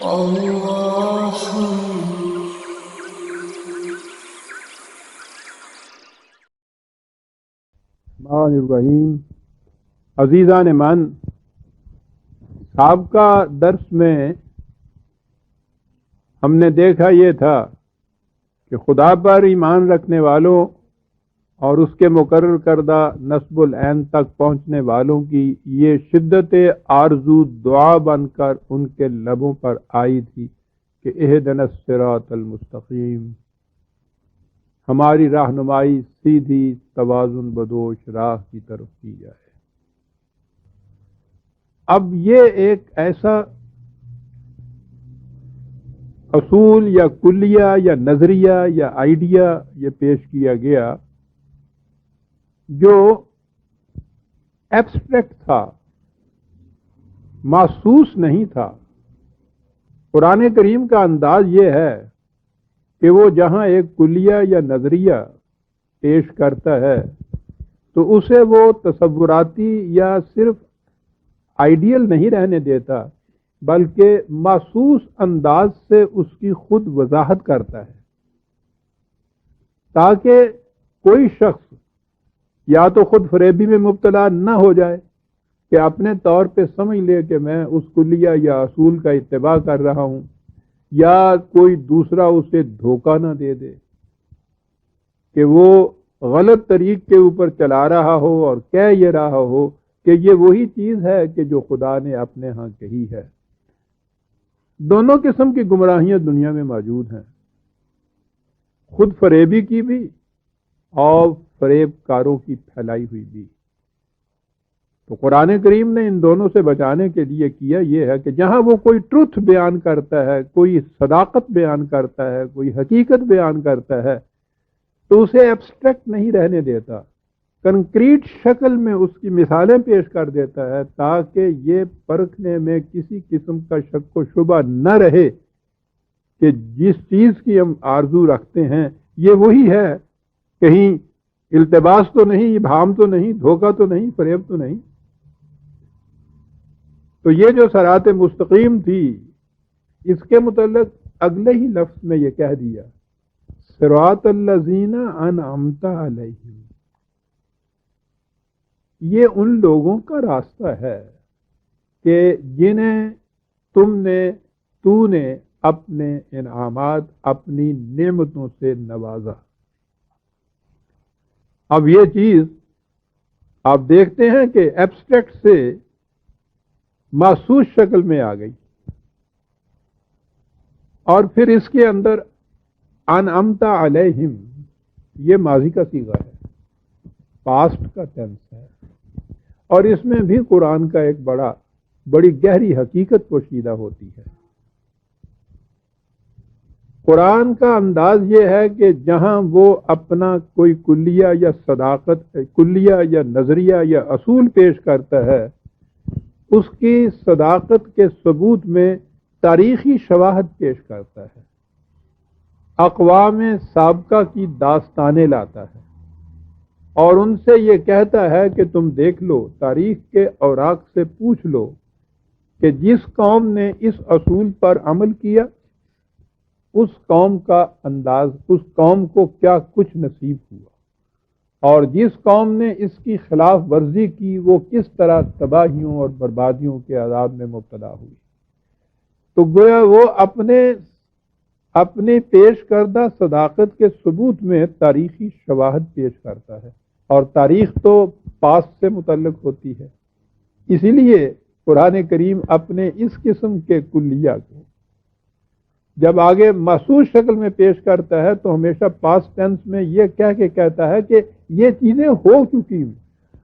اللہ الرحمن الرحیم۔ عزیزان من، سابقہ درس میں ہم نے دیکھا یہ تھا کہ خدا پر ایمان رکھنے والوں اور اس کے مقرر کردہ نصب العین تک پہنچنے والوں کی یہ شدت آرزو دعا بن کر ان کے لبوں پر آئی تھی کہ اہدنا الصراط المستقیم، ہماری رہنمائی سیدھی توازن بدوش راہ کی طرف کی جائے۔ اب یہ ایک ایسا اصول یا کلیہ یا نظریہ یا آئیڈیا یہ پیش کیا گیا جو ایبسٹریکٹ تھا، محسوس نہیں تھا۔ قرآن کریم کا انداز یہ ہے کہ وہ جہاں ایک کلیہ یا نظریہ پیش کرتا ہے تو اسے وہ تصوراتی یا صرف آئیڈیل نہیں رہنے دیتا، بلکہ محسوس انداز سے اس کی خود وضاحت کرتا ہے، تاکہ کوئی شخص یا تو خود فریبی میں مبتلا نہ ہو جائے کہ اپنے طور پہ سمجھ لے کہ میں اس کلیہ یا اصول کا اتباع کر رہا ہوں، یا کوئی دوسرا اسے دھوکہ نہ دے دے کہ وہ غلط طریق کے اوپر چلا رہا ہو اور کہہ یہ رہا ہو کہ یہ وہی چیز ہے کہ جو خدا نے اپنے ہاں کہی ہے۔ دونوں قسم کی گمراہیاں دنیا میں موجود ہیں، خود فریبی کی بھی اور فریب کاروں کی پھیلائی ہوئی بھی۔ تو قرآن کریم نے ان دونوں سے بچانے کے لیے کیا یہ ہے کہ جہاں وہ کوئی ٹروتھ بیان کرتا ہے، کوئی صداقت بیان کرتا ہے، کوئی حقیقت بیان کرتا ہے، تو اسے ایبسٹریکٹ نہیں رہنے دیتا، کنکریٹ شکل میں اس کی مثالیں پیش کر دیتا ہے تاکہ یہ پرکھنے میں کسی قسم کا شک و شبہ نہ رہے کہ جس چیز کی ہم آرزو رکھتے ہیں یہ وہی ہے، کہیں التباس تو نہیں، ابہام تو نہیں، دھوکہ تو نہیں، فریب تو نہیں۔ تو یہ جو صراط مستقیم تھی اس کے متعلق اگلے ہی لفظ میں یہ کہہ دیا، صراط الذین انعمت علیہم، یہ ان لوگوں کا راستہ ہے کہ جنہیں تو نے اپنے انعامات، اپنی نعمتوں سے نوازا۔ اب یہ چیز آپ دیکھتے ہیں کہ ایبسٹریکٹ سے محسوس شکل میں آ گئی، اور پھر اس کے اندر انعمت علیہم یہ ماضی کا صیغہ ہے، پاسٹ کا ٹینس ہے، اور اس میں بھی قرآن کا ایک بڑی گہری حقیقت پوشیدہ ہوتی ہے۔ قرآن کا انداز یہ ہے کہ جہاں وہ اپنا کوئی کلیہ یا صداقت، کلیہ یا نظریہ یا اصول پیش کرتا ہے، اس کی صداقت کے ثبوت میں تاریخی شواہد پیش کرتا ہے، اقوام سابقہ کی داستانیں لاتا ہے، اور ان سے یہ کہتا ہے کہ تم دیکھ لو، تاریخ کے اوراق سے پوچھ لو کہ جس قوم نے اس اصول پر عمل کیا اس قوم کا انداز، اس قوم کو کیا کچھ نصیب ہوا، اور جس قوم نے اس کی خلاف ورزی کی وہ کس طرح تباہیوں اور بربادیوں کے عذاب میں مبتلا ہوئی۔ تو گویا وہ اپنے پیش کردہ صداقت کے ثبوت میں تاریخی شواہد پیش کرتا ہے، اور تاریخ تو پاسٹ سے متعلق ہوتی ہے، اسی لیے قرآن کریم اپنے اس قسم کے کلیہ کو جب آگے محسوس شکل میں پیش کرتا ہے تو ہمیشہ پاسٹ ٹینس میں یہ کہہ کے کہتا ہے کہ یہ چیزیں ہو چکی،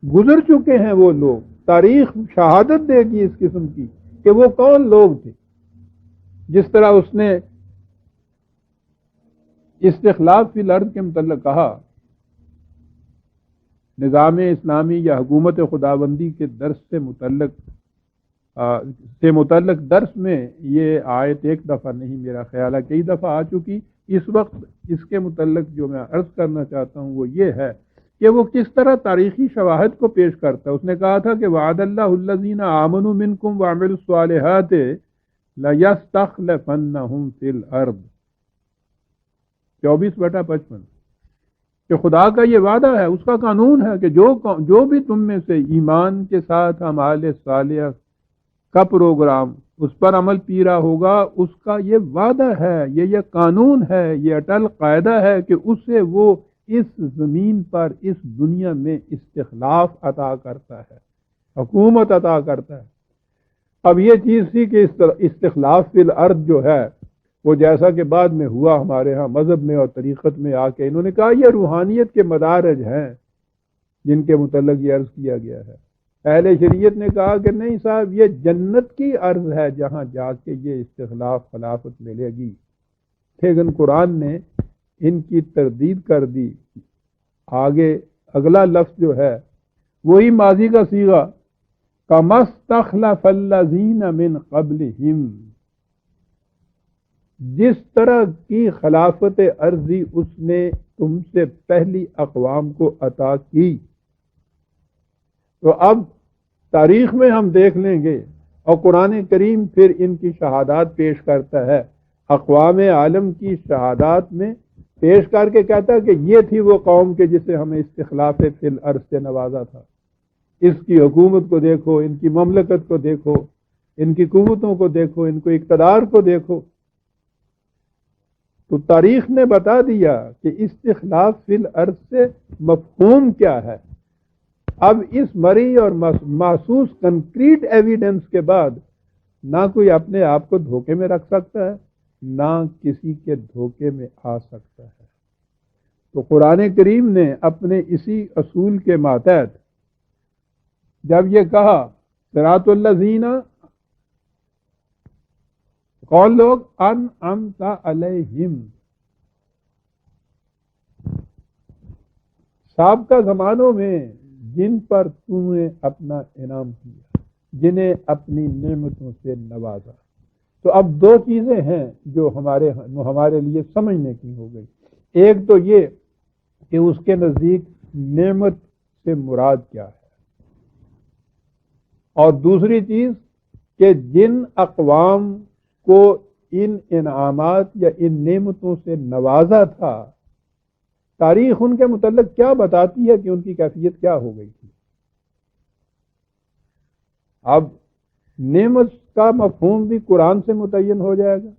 گزر چکے ہیں وہ لوگ، تاریخ شہادت دے گی اس قسم کی کہ وہ کون لوگ تھے۔ جس طرح اس نے استخلاف فی الارض کے متعلق کہا، نظام اسلامی یا حکومت خداوندی کے درس سے متعلق درس میں یہ آیت ایک دفعہ نہیں، میرا خیال ہے کئی دفعہ آ چکی۔ اس وقت اس کے متعلق جو میں عرض کرنا چاہتا ہوں وہ یہ ہے کہ وہ کس طرح تاریخی شواہد کو پیش کرتا ہے۔ اس نے کہا تھا کہ وعد اللہ الذین آمنوا منکم وعملوا الصالحات لَيَسْتَخْلَفَنَّهُمْ فِي الْأَرْضِ 24/55 کہ خدا کا یہ وعدہ ہے، اس کا قانون ہے کہ جو بھی تم میں سے ایمان کے ساتھ اعمال صالحہ کا پروگرام اس پر عمل پیرا ہوگا، اس کا یہ وعدہ ہے، یہ قانون ہے، یہ اٹل قاعدہ ہے کہ اسے وہ اس زمین پر اس دنیا میں استخلاف عطا کرتا ہے، حکومت عطا کرتا ہے۔ اب یہ چیز تھی کہ استخلاف فی الارض جو ہے وہ جیسا کہ بعد میں ہوا ہمارے ہاں مذہب میں اور طریقت میں آ کے انہوں نے کہا یہ روحانیت کے مدارج ہیں جن کے متعلق یہ عرض کیا گیا ہے۔ اہل شریعت نے کہا کہ نہیں صاحب، یہ جنت کی عرض ہے جہاں جا کے یہ استخلاف خلافت ملے گی، لیکن قرآن نے ان کی تردید کر دی۔ آگے اگلا لفظ جو ہے وہی ماضی کا صیغہ کَمَا اسْتَخْلَفَ الَّذِينَ مِنْ قَبْلِهِمْ، جس طرح کی خلافت عرضی اس نے تم سے پہلی اقوام کو عطا کی۔ تو اب تاریخ میں ہم دیکھ لیں گے اور قرآن کریم پھر ان کی شہادات پیش کرتا ہے، اقوام عالم کی شہادات میں پیش کر کے کہتا ہے کہ یہ تھی وہ قوم کہ جسے ہمیں استخلاف فی الارض سے نوازا تھا۔ اس کی حکومت کو دیکھو، ان کی مملکت کو دیکھو، ان کی قوتوں کو دیکھو، ان کو اقتدار کو دیکھو۔ تو تاریخ نے بتا دیا کہ استخلاف فی الارض سے مفہوم کیا ہے۔ اب اس مری اور محسوس کنکریٹ ایویڈنس کے بعد نہ کوئی اپنے آپ کو دھوکے میں رکھ سکتا ہے، نہ کسی کے دھوکے میں آ سکتا ہے۔ تو قرآن کریم نے اپنے اسی اصول کے ماتحت جب یہ کہا صراط الذین، کون لوگ؟ انعمت علیہم، سابقہ زمانوں میں جن پر تم نے اپنا انعام کیا، جنہیں اپنی نعمتوں سے نوازا۔ تو اب دو چیزیں ہیں جو ہمارے لیے سمجھنے کی ہو گئی۔ ایک تو یہ کہ اس کے نزدیک نعمت سے مراد کیا ہے، اور دوسری چیز کہ جن اقوام کو ان انعامات یا ان نعمتوں سے نوازا تھا، تاریخ ان کے متعلق کیا بتاتی ہے کہ ان کی کیفیت کیا ہو گئی تھی۔ اب نعمت کا مفہوم بھی قرآن سے متعین ہو جائے گا،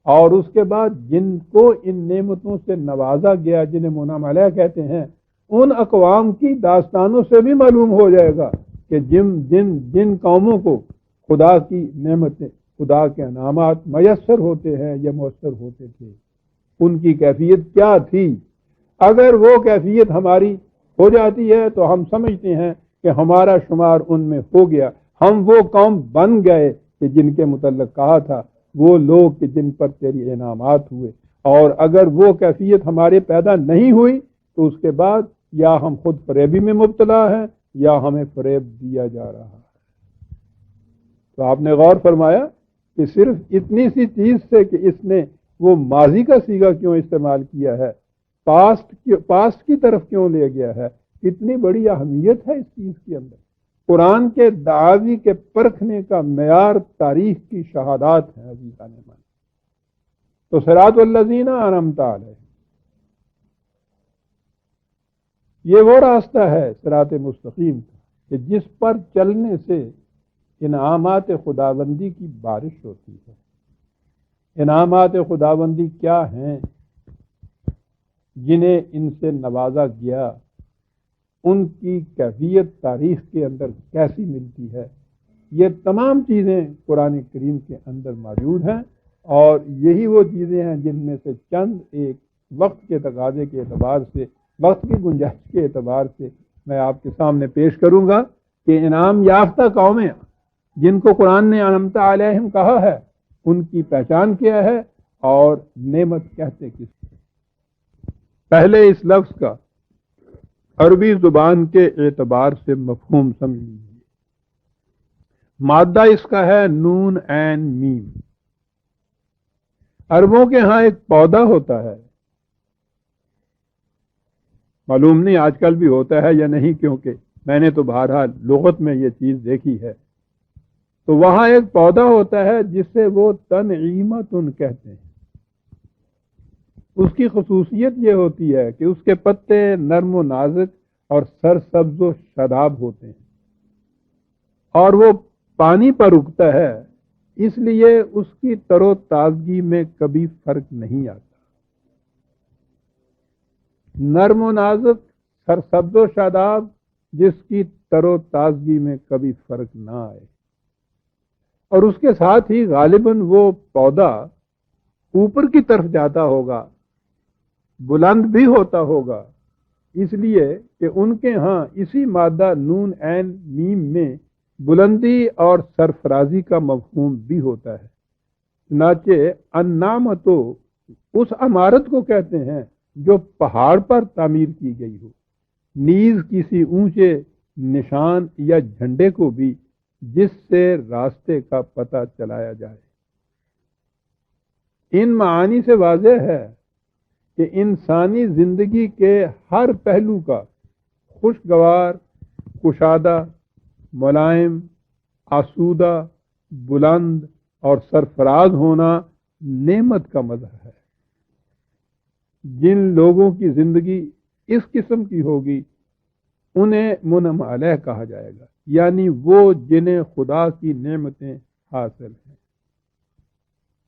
اور اس کے بعد جن کو ان نعمتوں سے نوازا گیا، جنہیں منعم علیہ کہتے ہیں، ان اقوام کی داستانوں سے بھی معلوم ہو جائے گا کہ جن قوموں کو خدا کی نعمتیں، خدا کے انعامات میسر ہوتے ہیں یا مؤثر ہوتے تھے، ان کی کیفیت کیا تھی۔ اگر وہ کیفیت ہماری ہو جاتی ہے تو ہم سمجھتے ہیں کہ ہمارا شمار ان میں ہو گیا، ہم وہ قوم بن گئے کہ جن کے متعلق کہا تھا، وہ لوگ کہ جن پر تیری انعامات ہوئے۔ اور اگر وہ کیفیت ہمارے پیدا نہیں ہوئی تو اس کے بعد یا ہم خود فریبی میں مبتلا ہیں یا ہمیں فریب دیا جا رہا ہے۔ تو آپ نے غور فرمایا کہ صرف اتنی سی چیز سے کہ اس نے وہ ماضی کا صیغہ کیوں استعمال کیا ہے، پاسٹ کی طرف کیوں لے گیا ہے، کتنی بڑی اہمیت ہے اس چیز کے اندر۔ قرآن کے دعاوی کے پرکھنے کا معیار تاریخ کی شہادات ہے عزیزان من۔ تو صراط الذین انعمت علیہم، یہ وہ راستہ ہے صراط مستقیم کا کہ جس پر چلنے سے انعامات خداوندی کی بارش ہوتی ہے۔ انعامات خداوندی کیا ہیں؟ جنہیں ان سے نوازا گیا، ان کی کیفیت تاریخ کے اندر کیسی ملتی ہے، یہ تمام چیزیں قرآن کریم کے اندر موجود ہیں، اور یہی وہ چیزیں ہیں جن میں سے چند ایک وقت کے تقاضے کے اعتبار سے، وقت کی گنجائش کے اعتبار سے میں آپ کے سامنے پیش کروں گا کہ انعام یافتہ قومیں جن کو قرآن نے انعمت علیہم کہا ہے، ان کی پہچان کیا ہے اور نعمت کہتے کس کو۔ پہلے اس لفظ کا عربی زبان کے اعتبار سے مفہوم سمجھ لیجیے۔ مادہ اس کا ہے نون عین میم۔ عربوں کے ہاں ایک پودا ہوتا ہے، معلوم نہیں آج کل بھی ہوتا ہے یا نہیں، کیونکہ میں نے تو بہرحال لغت میں یہ چیز دیکھی ہے تو وہاں ایک پودا ہوتا ہے جسے وہ تنعیمتن کہتے ہیں. اس کی خصوصیت یہ ہوتی ہے کہ اس کے پتے نرم و نازک اور سرسبز و شاداب ہوتے ہیں، اور وہ پانی پر اگتا ہے، اس لیے اس کی تر و تازگی میں کبھی فرق نہیں آتا. نرم و نازک، سرسبز و شاداب، جس کی تر و تازگی میں کبھی فرق نہ آئے. اور اس کے ساتھ ہی غالباً وہ پودا اوپر کی طرف جاتا ہوگا، بلند بھی ہوتا ہوگا، اس لیے کہ ان کے ہاں اسی مادہ نون عین میم میں بلندی اور سرفرازی کا مفہوم بھی ہوتا ہے. چنانچہ النعمتو اس عمارت کو کہتے ہیں جو پہاڑ پر تعمیر کی گئی ہو، نیز کسی اونچے نشان یا جھنڈے کو بھی جس سے راستے کا پتہ چلایا جائے. ان معانی سے واضح ہے کہ انسانی زندگی کے ہر پہلو کا خوشگوار، کشادہ، ملائم، آسودہ، بلند اور سرفراز ہونا نعمت کا مظہر ہے. جن لوگوں کی زندگی اس قسم کی ہوگی انہیں منعم علیہ کہا جائے گا، یعنی وہ جنہیں خدا کی نعمتیں حاصل ہیں.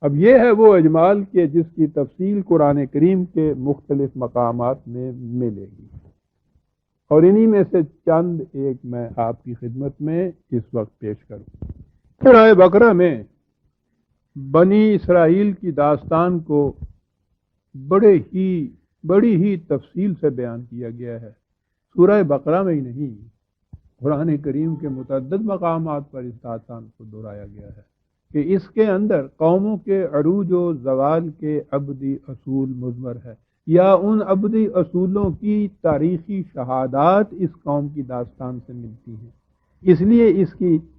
اب یہ ہے وہ اجمال کہ جس کی تفصیل قرآن کریم کے مختلف مقامات میں ملے گی، اور انہی میں سے چند ایک میں آپ کی خدمت میں اس وقت پیش کروں. سورہ بقرہ میں بنی اسرائیل کی داستان کو بڑی ہی تفصیل سے بیان کیا گیا ہے. سورہ بقرہ میں ہی نہیں، قرآن کریم کے متعدد مقامات پر اس داستان کو دہرایا گیا ہے کہ اس کے اندر قوموں کے عروج و زوال کے ابدی اصول مضمر ہے، یا ان ابدی اصولوں کی تاریخی شہادات اس قوم کی داستان سے ملتی ہیں. اس لیے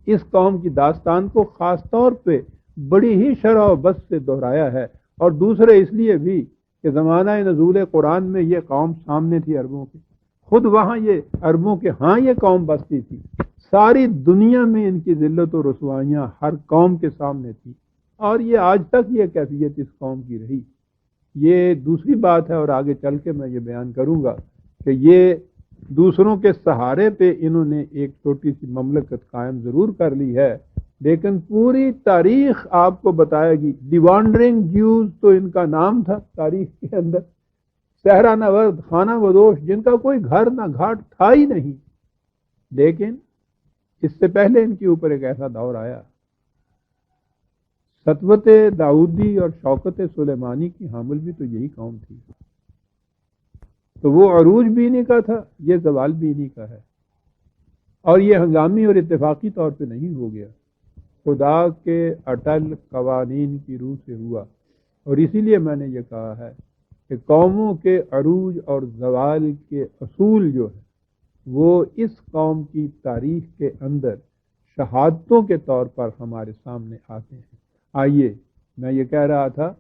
اس قوم کی داستان کو خاص طور پہ بڑی ہی شرح و بس سے دہرایا ہے، اور دوسرے اس لیے بھی کہ زمانہ نزول قرآن میں یہ قوم سامنے تھی عربوں کے، خود وہاں یہ عربوں کے ہاں یہ قوم بستی تھی، ساری دنیا میں ان کی ذلت و رسوائیاں ہر قوم کے سامنے تھی، اور یہ آج تک یہ کیفیت اس قوم کی رہی. یہ دوسری بات ہے، اور آگے چل کے میں یہ بیان کروں گا کہ یہ دوسروں کے سہارے پہ انہوں نے ایک چھوٹی سی مملکت قائم ضرور کر لی ہے، لیکن پوری تاریخ آپ کو بتائے گی. دی وانڈرنگ جیوز تو ان کا نام تھا تاریخ کے اندر، صحرا نورد، خانہ بدوش، جن کا کوئی گھر نہ گھاٹ تھا ہی نہیں. لیکن اس سے پہلے ان کے اوپر ایک ایسا دور آیا، سطوت داؤدی اور شوکت سلیمانی کی حامل بھی تو یہی قوم تھی. تو وہ عروج بھی انہی کا تھا، یہ زوال بھی انہی کا ہے، اور یہ ہنگامی اور اتفاقی طور پہ نہیں ہو گیا، خدا کے اٹل قوانین کی روح سے ہوا. اور اسی لیے میں نے یہ کہا ہے کہ قوموں کے عروج اور زوال کے اصول جو ہے وہ اس قوم کی تاریخ کے اندر شہادتوں کے طور پر ہمارے سامنے آتے ہیں. آئیے، میں یہ کہہ رہا تھا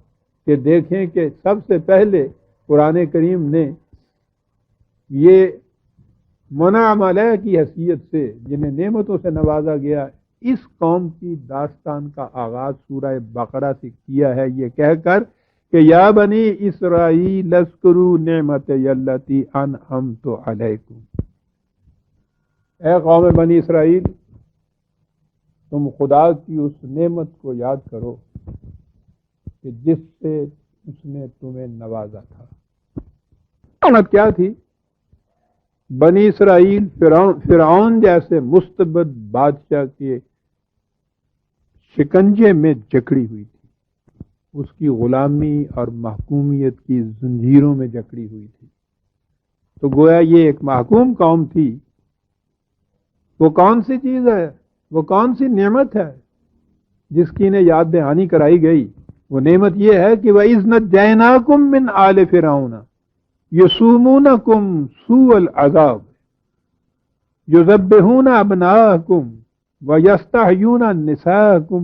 کہ دیکھیں کہ سب سے پہلے قرآن کریم نے یہ منعم علیہ کی حیثیت سے جنہیں نعمتوں سے نوازا گیا، اس قوم کی داستان کا آغاز سورہ بقرہ سے کیا ہے، یہ کہہ کر کہ یا بنی اسرائیل اذکروا نعمتی التی انعمت علیکم. اے قوم بنی اسرائیل، تم خدا کی اس نعمت کو یاد کرو کہ جس سے اس نے تمہیں نوازا تھا. نعمت کیا تھی؟ بنی اسرائیل فرعون جیسے مستبد بادشاہ کے شکنجے میں جکڑی ہوئی تھی، اس کی غلامی اور محکومیت کی زنجیروں میں جکڑی ہوئی تھی. تو گویا یہ ایک محکوم قوم تھی. وہ کون سی چیز ہے، وہ کون سی نعمت ہے جس کی انہیں یاد دہانی کرائی گئی؟ وہ نعمت یہ ہے کہ وَإِذْ نَجَّيْنَاكُمْ مِنْ آلِ فِرْعَوْنَ يَسُومُونَكُمْ سُوءَ الْعَذَابِ يُذَبِّحُونَ أَبْنَاءَكُمْ وَيَسْتَحْيُونَ نِسَاءَكُمْ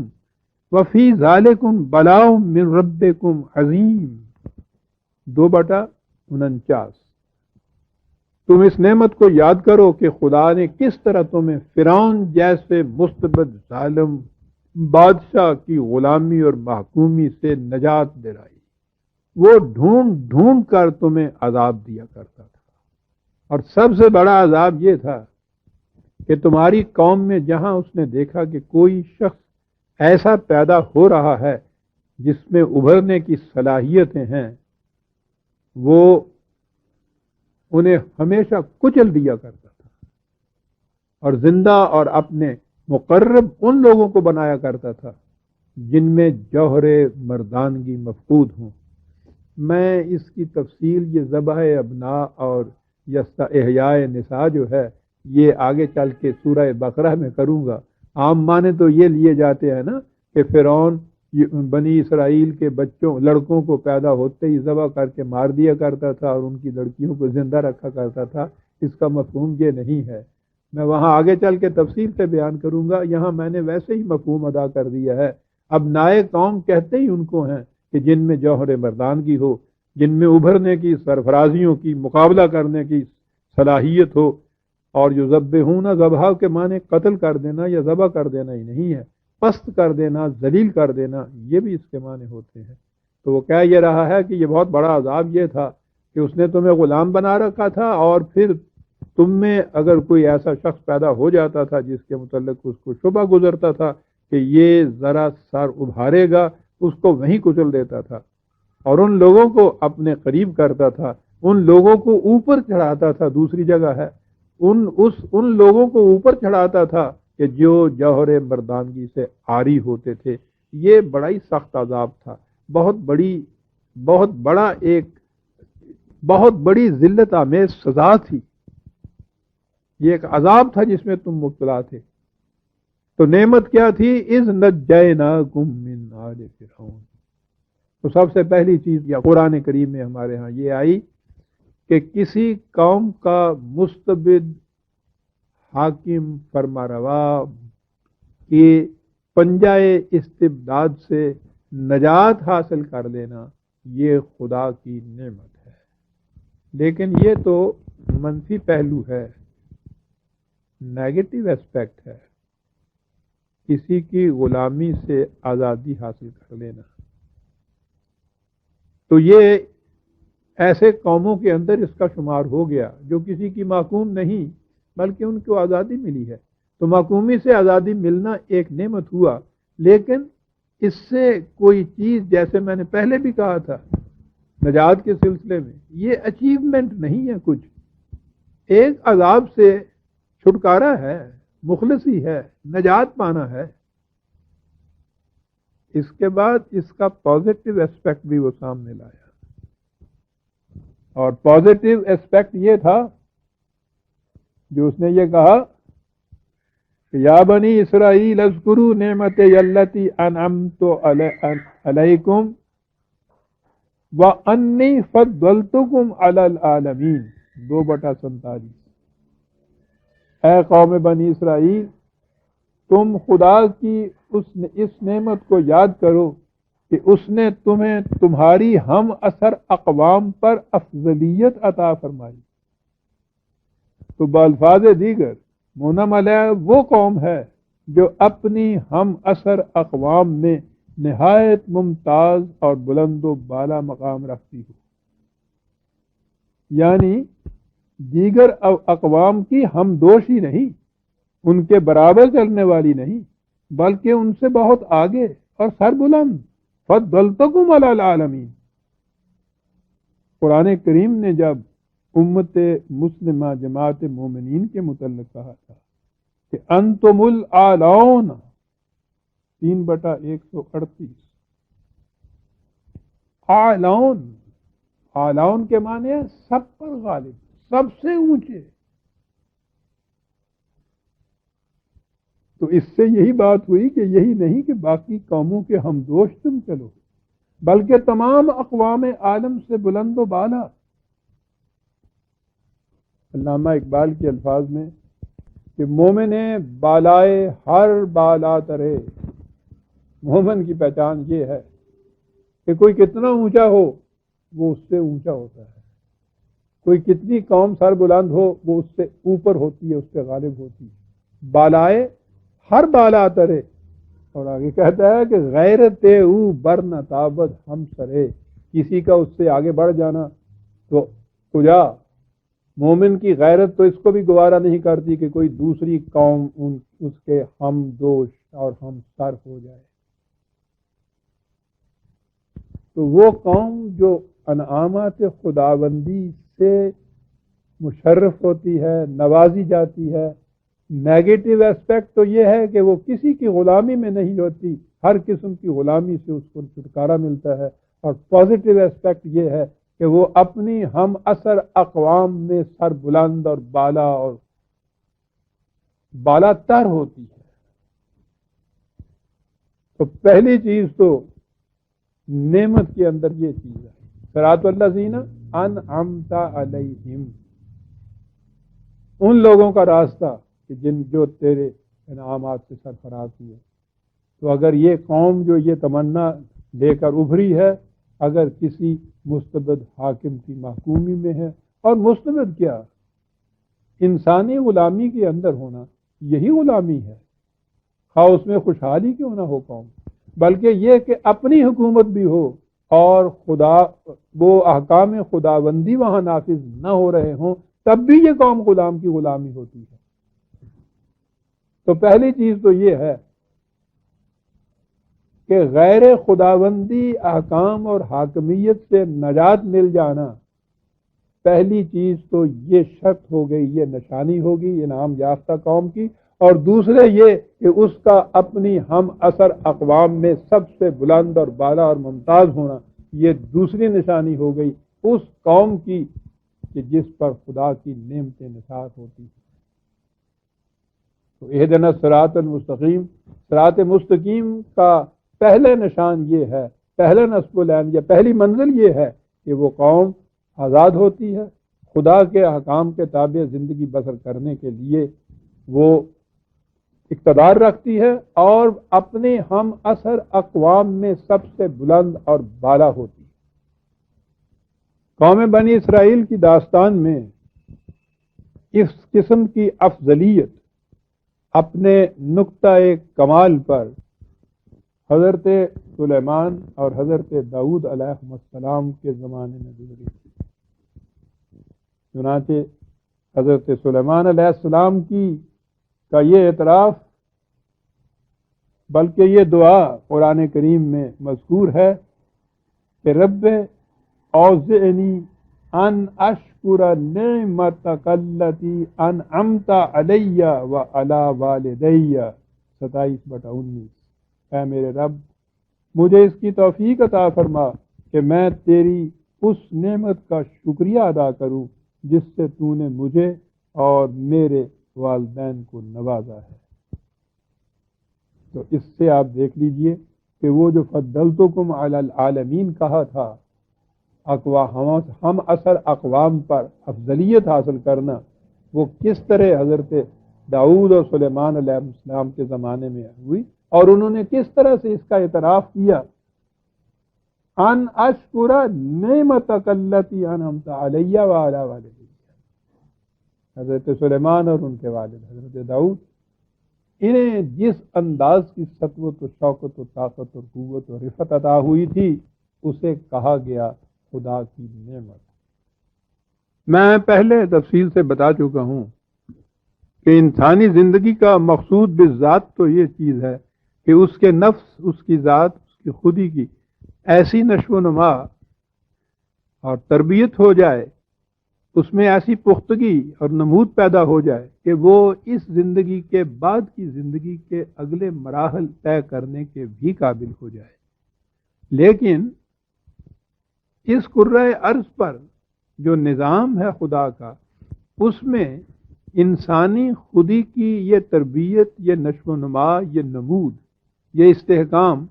وَفِي ذَلِكُمْ بَلَاءٌ مِّن رَبِّكُمْ عَظِيمٌ. 2/49. تم اس نعمت کو یاد کرو کہ خدا نے کس طرح تمہیں فرعون جیسے مستبد ظالم بادشاہ کی غلامی اور محکومی سے نجات دلائی، وہ ڈھونڈ ڈھونڈ کر تمہیں عذاب دیا کرتا تھا۔ اور سب سے بڑا عذاب یہ تھا کہ تمہاری قوم میں جہاں اس نے دیکھا کہ کوئی شخص ایسا پیدا ہو رہا ہے جس میں ابھرنے کی صلاحیتیں ہیں، وہ انہیں ہمیشہ کچل دیا کرتا تھا اور زندہ اور اپنے مقرب ان لوگوں کو بنایا کرتا تھا جن میں جوہر مردانگی مفقود ہوں۔ میں اس کی تفصیل یہ ذبح ابناء اور احیاء نساء جو ہے یہ آگے چل کے سورہ بقرہ میں کروں گا۔ عام معنی تو یہ لیے جاتے ہیں نا کہ فرعون بنی اسرائیل کے بچوں لڑکوں کو پیدا ہوتے ہی ذبح کر کے مار دیا کرتا تھا اور ان کی لڑکیوں کو زندہ رکھا کرتا تھا۔ اس کا مفہوم یہ نہیں ہے، میں وہاں آگے چل کے تفصیل سے بیان کروں گا، یہاں میں نے ویسے ہی مفہوم ادا کر دیا ہے۔ اب نائے قوم کہتے ہی ان کو ہیں کہ جن میں جوہر مردانگی ہو، جن میں ابھرنے کی، سرفرازیوں کی، مقابلہ کرنے کی صلاحیت ہو۔ اور جو ذبحون ذبح کے معنی قتل کر دینا یا ذبح کر دینا ہی نہیں ہے، پست کر دینا، ذلیل کر دینا، یہ بھی اس کے معنی ہوتے ہیں۔ تو وہ کہہ یہ رہا ہے کہ یہ بہت بڑا عذاب یہ تھا کہ اس نے تمہیں غلام بنا رکھا تھا، اور پھر تم میں اگر کوئی ایسا شخص پیدا ہو جاتا تھا جس کے متعلق اس کو شبہ گزرتا تھا کہ یہ ذرا سر ابھارے گا، اس کو وہیں کچل دیتا تھا اور ان لوگوں کو اپنے قریب کرتا تھا، ان لوگوں کو اوپر چڑھاتا تھا۔ دوسری جگہ ہے ان لوگوں کو اوپر چڑھاتا تھا کہ جو جوہر مردانگی سے عاری ہوتے تھے۔ یہ بڑا ہی سخت عذاب تھا، بہت بڑی ذلت آمیز سزا تھی، یہ ایک عذاب تھا جس میں تم مبتلا تھے۔ تو نعمت کیا تھی؟ اذ نجیناکم من آل فرعون۔ تو سب سے پہلی چیز یا قرآن کریم میں ہمارے ہاں یہ آئی کہ کسی قوم کا مستبد حاکم فرماروا کی پنجائے استبداد سے نجات حاصل کر لینا یہ خدا کی نعمت ہے۔ لیکن یہ تو منفی پہلو ہے، نیگیٹو اسپیکٹ ہے، کسی کی غلامی سے آزادی حاصل کر لینا۔ تو یہ ایسے قوموں کے اندر اس کا شمار ہو گیا جو کسی کی محکوم نہیں بلکہ ان کو آزادی ملی ہے۔ تو محکومی سے آزادی ملنا ایک نعمت ہوا، لیکن اس سے کوئی چیز، جیسے میں نے پہلے بھی کہا تھا نجات کے سلسلے میں، یہ اچیومنٹ نہیں ہے، کچھ ایک عذاب سے چھٹکارا ہے، مخلصی ہے، نجات پانا ہے۔ اس کے بعد اس کا پازیٹیو اسپیکٹ بھی وہ سامنے لایا، اور پازیٹیو اسپیکٹ یہ تھا جو اس نے یہ کہا کہ یا بنی اسرائیل اذکروا نعمتی التی انعمت علیکم وانی فضلتکم علی العالمین، 2/47۔ اے قوم بنی اسرائیل، تم خدا کی اس نعمت کو یاد کرو کہ اس نے تمہیں تمہاری ہم اثر اقوام پر افضلیت عطا فرمائی۔ تو بالفاظ دیگر منعم علیہ وہ قوم ہے جو اپنی ہم اثر اقوام میں نہایت ممتاز اور بلند و بالا مقام رکھتی ہو، یعنی دیگر اقوام کی ہم دوش ہی نہیں، ان کے برابر چلنے والی نہیں، بلکہ ان سے بہت آگے اور سر بلند۔ فضلتکم علی العالمین۔ قرآن کریم نے جب امت مسلمہ جماعت مومنین کے متعلق کہا تھا کہ انتم الاعلون، 3/138، اعلون کے معنی ہے سب پر غالب، سب سے اونچے۔ تو اس سے یہی بات ہوئی کہ یہی نہیں کہ باقی قوموں کے ہمدوش تم چلو، بلکہ تمام اقوام عالم سے بلند و بالا۔ علامہ اقبال کے الفاظ میں کہ مومن بالائے ہر بالا ترے، مومن کی پہچان یہ ہے کہ کوئی کتنا اونچا ہو وہ اس سے اونچا ہوتا ہے، کوئی کتنی قوم سر بلند ہو وہ اس سے اوپر ہوتی ہے، اس سے غالب ہوتی ہے۔ بالائے ہر بالا ترے، اور آگے کہتا ہے کہ غیرت او بر نتابت ہم سرے، کسی کا اس سے آگے بڑھ جانا تو کجا، مومن کی غیرت تو اس کو بھی گوارا نہیں کرتی کہ کوئی دوسری قوم اس کے ہم دوش اور ہم سر ہو جائے۔ تو وہ قوم جو انعامات خداوندی سے مشرف ہوتی ہے، نوازی جاتی ہے، نیگیٹو اسپیکٹ تو یہ ہے کہ وہ کسی کی غلامی میں نہیں ہوتی، ہر قسم کی غلامی سے اس کو چھٹکارا ملتا ہے، اور پازیٹو اسپیکٹ یہ ہے کہ وہ اپنی ہم اثر اقوام میں سر بلند اور بالا تر ہوتی ہے۔ تو پہلی چیز تو نعمت کے اندر یہ چیز ہے، صراط الذین انعمت علیہم، ان لوگوں کا راستہ کہ جو تیرے انعامات سے سرفراز ہوئے۔ تو اگر یہ قوم جو یہ تمنا لے کر ابھری ہے، اگر کسی مستبد حاکم کی محکومی میں ہے، اور مستبد کیا، انسانی غلامی کے اندر ہونا یہی غلامی ہے، خواہ اس میں خوشحالی کیوں نہ ہو قوم، بلکہ یہ کہ اپنی حکومت بھی ہو اور وہ احکام خداوندی وہاں نافذ نہ ہو رہے ہوں، تب بھی یہ قوم غلام کی غلامی ہوتی ہے۔ تو پہلی چیز تو یہ ہے کہ غیر خداوندی احکام اور حاکمیت سے نجات مل جانا، پہلی چیز تو یہ شرط ہو گئی، یہ نشانی ہوگی انعام یافتہ قوم کی، اور دوسرے یہ کہ اس کا اپنی ہم اثر اقوام میں سب سے بلند اور بالا اور ممتاز ہونا، یہ دوسری نشانی ہو گئی اس قوم کی کہ جس پر خدا کی نعمتیں نثار ہوتی ہیں۔ تو اہدنا الصراط المستقیم، صراط مستقیم کا پہلے نشان یہ ہے، پہلا نصب العین یا پہلی منزل یہ ہے کہ وہ قوم آزاد ہوتی ہے، خدا کے احکام کے تابع زندگی بسر کرنے کے لیے وہ اقتدار رکھتی ہے، اور اپنے ہم اثر اقوام میں سب سے بلند اور بالا ہوتی ہے۔ قوم بنی اسرائیل کی داستان میں اس قسم کی افضلیت اپنے نقطۂ کمال پر حضرت سلیمان اور حضرت داؤد علیہ السلام کے زمانے میں گزری۔ چنانچہ حضرت سلیمان علیہ السلام کا یہ اعتراف، بلکہ یہ دعا قرآن کریم میں مذکور ہے کہ رب اوزعنی ان اشکر نعمتک التی انعمت علی وعلی والدی، 27/19۔ اے میرے رب، مجھے اس کی توفیق عطا فرما کہ میں تیری اس نعمت کا شکریہ ادا کروں جس سے تو نے مجھے اور میرے والدین کو نوازا ہے۔ تو اس سے آپ دیکھ لیجئے کہ وہ جو فضلتکم علی العالمین کہا تھا، ہم اثر اقوام پر افضلیت حاصل کرنا، وہ کس طرح حضرت داؤد اور سلیمان علیہ السلام کے زمانے میں ہوئی، اور انہوں نے کس طرح سے اس کا اعتراف کیا، ان اشکر نعمتک التی انعمت علی وعلی والدی۔ حضرت سلیمان اور ان کے والد حضرت داؤد، انہیں جس انداز کی سطوت و شوکت و طاقت اور قوت و رفت عطا ہوئی تھی، اسے کہا گیا خدا کی نعمت۔ میں پہلے تفصیل سے بتا چکا ہوں کہ انسانی زندگی کا مقصود بالذات تو یہ چیز ہے کہ اس کے نفس، اس کی ذات، اس کی خودی کی ایسی نشو و نما اور تربیت ہو جائے، اس میں ایسی پختگی اور نمود پیدا ہو جائے کہ وہ اس زندگی کے بعد کی زندگی کے اگلے مراحل طے کرنے کے بھی قابل ہو جائے۔ لیکن اس کرۂ ارض پر جو نظام ہے خدا کا، اس میں انسانی خودی کی یہ تربیت، یہ نشو و نما، یہ نمود، یہ استحکام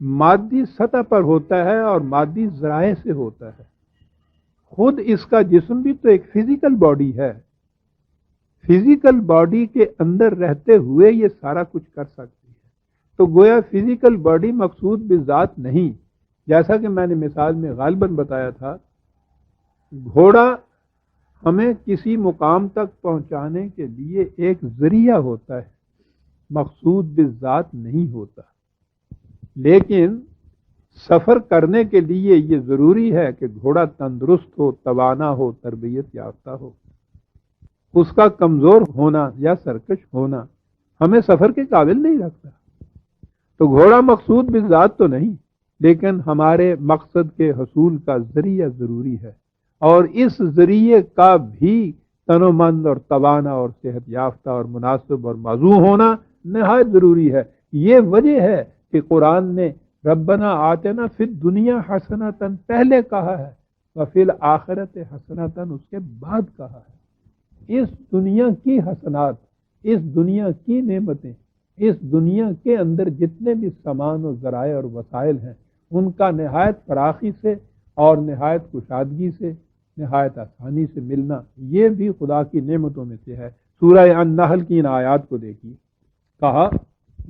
مادی سطح پر ہوتا ہے اور مادی ذرائع سے ہوتا ہے۔ خود اس کا جسم بھی تو ایک فزیکل باڈی ہے، فزیکل باڈی کے اندر رہتے ہوئے یہ سارا کچھ کر سکتی ہے۔ تو گویا فزیکل باڈی مقصود بالذات نہیں، جیسا کہ میں نے مثال میں غالباً بتایا تھا، گھوڑا ہمیں کسی مقام تک پہنچانے کے لیے ایک ذریعہ ہوتا ہے، مقصود بالذات نہیں ہوتا، لیکن سفر کرنے کے لیے یہ ضروری ہے کہ گھوڑا تندرست ہو، توانا ہو، تربیت یافتہ ہو۔ اس کا کمزور ہونا یا سرکش ہونا ہمیں سفر کے قابل نہیں رکھتا۔ تو گھوڑا مقصود بالذات تو نہیں، لیکن ہمارے مقصد کے حصول کا ذریعہ ضروری ہے، اور اس ذریعے کا بھی تن و مند اور توانا اور صحت یافتہ اور مناسب اور موزوں ہونا نہایت ضروری ہے۔ یہ وجہ ہے کہ قرآن نے ربنا آتنا فی الدنیا حسنۃ پہلے کہا ہے، وفی الآخرۃ حسنۃ اس کے بعد کہا ہے۔ اس دنیا کی حسنات، اس دنیا کی نعمتیں، اس دنیا کے اندر جتنے بھی سامان و ذرائع اور وسائل ہیں، ان کا نہایت فراخی سے اور نہایت کشادگی سے، نہایت آسانی سے ملنا، یہ بھی خدا کی نعمتوں میں سے ہے۔ سورہ النحل کی ان آیات کو دیکھیے، کہا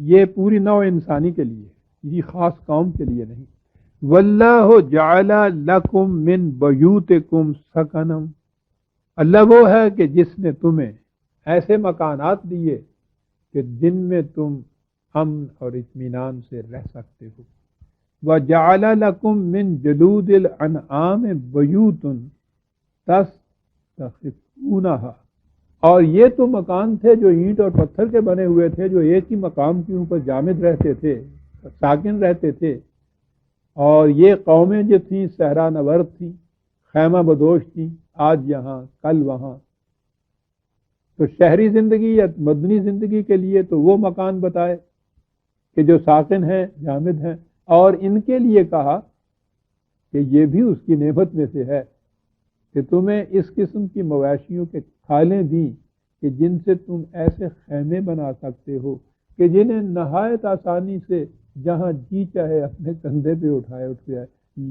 یہ پوری نوع انسانی کے لیے، یہ خاص قوم کے لیے نہیں۔ واللہ جعل لکم من بیوتکم سکنا، اللہ وہ ہے کہ جس نے تمہیں ایسے مکانات دیے کہ جن میں تم امن اور اطمینان سے رہ سکتے ہو۔ وَجَعَلَ لَكُم مِّن جُلُودِ الْأَنْعَامِ بُيُوتًا تَسْتَخِفُونَهَا، اور یہ تو مکان تھے جو اینٹ اور پتھر کے بنے ہوئے تھے، جو ایک ہی مقام کے اوپر جامد رہتے تھے، ساکن رہتے تھے، اور یہ قومیں جو تھیں صحرا نورد تھیں، خیمہ بدوش تھیں، آج یہاں کل وہاں۔ تو شہری زندگی یا مدنی زندگی کے لیے تو وہ مکان بتائے کہ جو ساکن ہیں، جامد ہیں، اور ان کے لیے کہا کہ یہ بھی اس کی نعمت میں سے ہے کہ تمہیں اس قسم کی مویشیوں کے کھالیں دیں کہ جن سے تم ایسے خیمے بنا سکتے ہو کہ جنہیں نہایت آسانی سے جہاں جی چاہے اپنے کندھے پہ اٹھ کے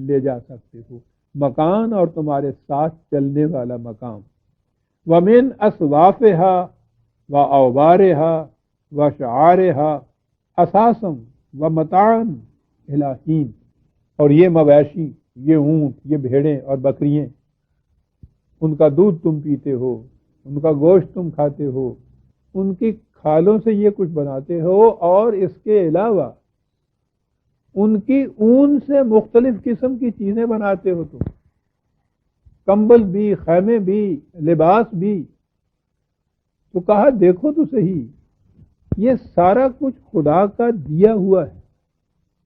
لے جا سکتے ہو، مکان اور تمہارے ساتھ چلنے والا مقام۔ وَمِنْ أَصْوَافِهَا وَأَوْبَارِهَا وَشَعَارِهَا أَثَاثًا وَمَتَاعًا إِلَىٰ حِینٍ، اور یہ مویشی، یہ اونٹ، یہ بھیڑیں اور بکریاں، ان کا دودھ تم پیتے ہو، ان کا گوشت تم کھاتے ہو، ان کی کھالوں سے یہ کچھ بناتے ہو، اور اس کے علاوہ ان کی اون سے مختلف قسم کی چیزیں بناتے ہو تم، کمبل بھی، خیمے بھی، لباس بھی۔ تو کہا دیکھو تو صحیح، یہ سارا کچھ خدا کا دیا ہوا ہے،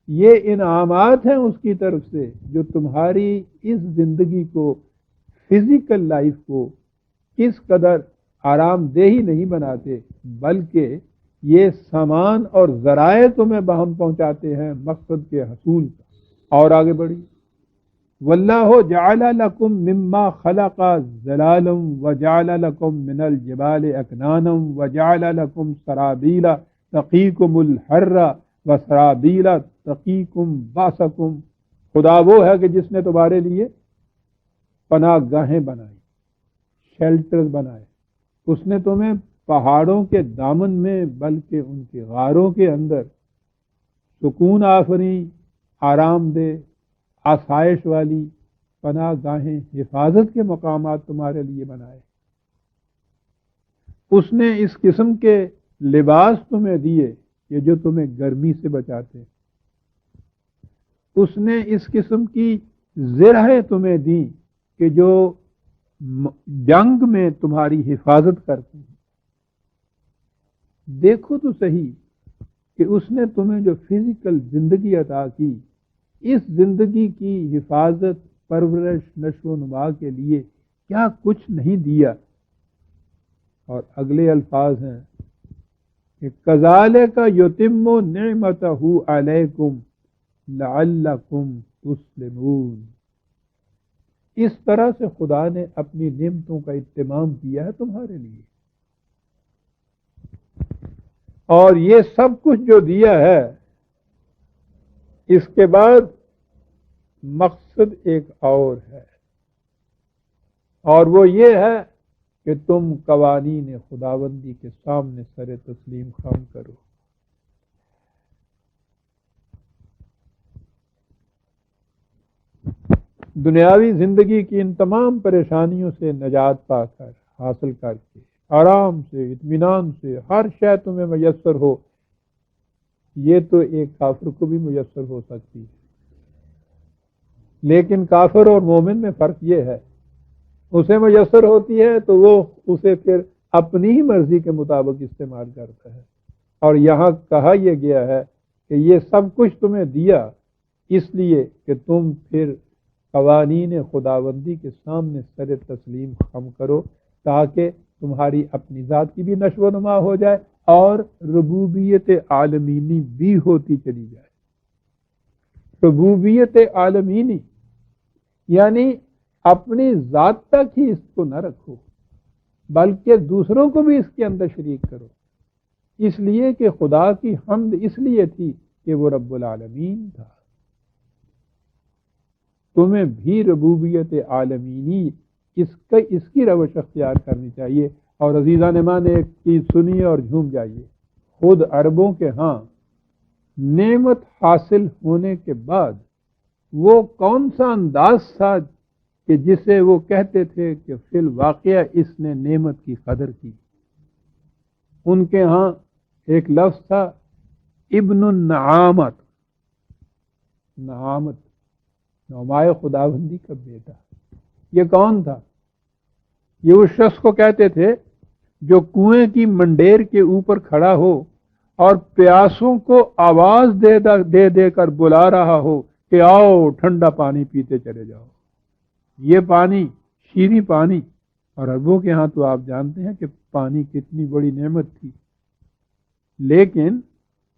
یہ انعامات ہیں اس کی طرف سے جو تمہاری اس زندگی کو، فزیکل لائف کو کس قدر آرام دہ نہیں بناتے، بلکہ یہ سامان اور ذرائع تمہیں بہم پہنچاتے ہیں مقصد کے حصول کا۔ اور آگے بڑھی، واللہ جعل لکم مما خلق ظلالا وجعل لکم من الجبال اکنانا وجعل لکم سرابیل تقیکم الحر وسرابیل تقیکم باسکم، خدا وہ ہے کہ جس نے تمہارے لیے پناہ گاہیں بنائی، شیلٹر بنائے، اس نے تمہیں پہاڑوں کے دامن میں بلکہ ان کے غاروں کے اندر سکون آفریں، آرام دہ، آسائش والی پناہ گاہیں، حفاظت کے مقامات تمہارے لیے بنائے۔ اس نے اس قسم کے لباس تمہیں دیے کہ جو تمہیں گرمی سے بچاتے، اس نے اس قسم کی زرہیں تمہیں دیں کہ جو جنگ میں تمہاری حفاظت کرتے ہیں۔ دیکھو تو صحیح کہ اس نے تمہیں جو فزیکل زندگی عطا کی، اس زندگی کی حفاظت، پرورش، نشو و نما کے لیے کیا کچھ نہیں دیا۔ اور اگلے الفاظ ہیں کہ کذالک یتم نعمتہ علیکم لعلکم تسلمون، اس طرح سے خدا نے اپنی نعمتوں کا اتمام کیا ہے تمہارے لیے، اور یہ سب کچھ جو دیا ہے اس کے بعد مقصد ایک اور ہے، اور وہ یہ ہے کہ تم قوانین خداوندی کے سامنے سر تسلیم خم کرو۔ دنیاوی زندگی کی ان تمام پریشانیوں سے نجات پا کر، حاصل کر کے، آرام سے، اطمینان سے ہر شے تمہیں میسر ہو، یہ تو ایک کافر کو بھی میسر ہو سکتی ہے، لیکن کافر اور مومن میں فرق یہ ہے، اسے میسر ہوتی ہے تو وہ اسے پھر اپنی ہی مرضی کے مطابق استعمال کرتا ہے، اور یہاں کہا یہ گیا ہے کہ یہ سب کچھ تمہیں دیا اس لیے کہ تم پھر قوانین خداوندی کے سامنے سر تسلیم خم کرو، تاکہ تمہاری اپنی ذات کی بھی نشو و نما ہو جائے اور ربوبیت عالمینی بھی ہوتی چلی جائے۔ ربوبیت عالمینی یعنی اپنی ذات تک ہی اس کو نہ رکھو، بلکہ دوسروں کو بھی اس کے اندر شریک کرو، اس لیے کہ خدا کی حمد اس لیے تھی کہ وہ رب العالمین تھا۔ تمہیں بھی ربوبیت عالمینی اس کی روش اختیار کرنی چاہیے۔ اور عزیزان ایمان ایک چیز سنیے اور جھوم جائیے، خود عربوں کے ہاں نعمت حاصل ہونے کے بعد وہ کون سا انداز تھا کہ جسے وہ کہتے تھے کہ فی الواقعہ اس نے نعمت کی قدر کی؟ ان کے ہاں ایک لفظ تھا ابن النعامت، نعامت نعمائے خداوندی کا بیٹا۔ یہ کون تھا؟ یہ اس شخص کو کہتے تھے جو کنویں کی منڈیر کے اوپر کھڑا ہو اور پیاسوں کو آواز دے دے کر بلا رہا ہو کہ آؤ ٹھنڈا پانی پیتے چلے جاؤ۔ یہ پانی شیریں پانی، اور عربوں کے ہاں تو آپ جانتے ہیں کہ پانی کتنی بڑی نعمت تھی، لیکن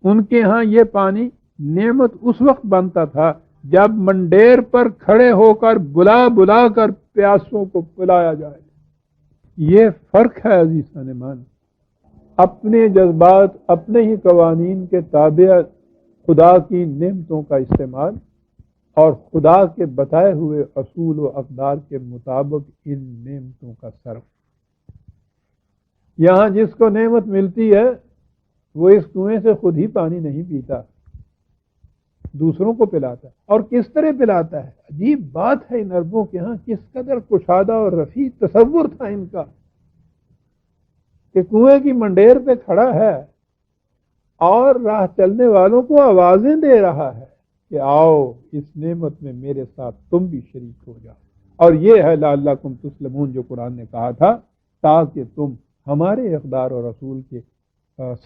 ان کے ہاں یہ پانی نعمت اس وقت بنتا تھا جب منڈیر پر کھڑے ہو کر بلا بلا کر پیاسوں کو پلایا جائے۔ یہ فرق ہے عزیزان ایمان، اپنے جذبات، اپنے ہی قوانین کے تابع خدا کی نعمتوں کا استعمال اور خدا کے بتائے ہوئے اصول و اقدار کے مطابق ان نعمتوں کا صرف۔ یہاں جس کو نعمت ملتی ہے وہ اس کنویں سے خود ہی پانی نہیں پیتا، دوسروں کو پلاتا ہے۔ اور کس طرح پلاتا ہے؟ عجیب بات ہے، ان عربوں کے ہاں کس قدر کشادہ اور رفیع تصور تھا ان کا کہ کنویں کی منڈیر پہ کھڑا ہے اور راہ چلنے والوں کو آوازیں دے رہا ہے کہ آؤ اس نعمت میں میرے ساتھ تم بھی شریک ہو جاؤ۔ اور یہ ہے لعلکم تسلمون جو قرآن نے کہا تھا، تاکہ تم ہمارے اقدار اور رسول کے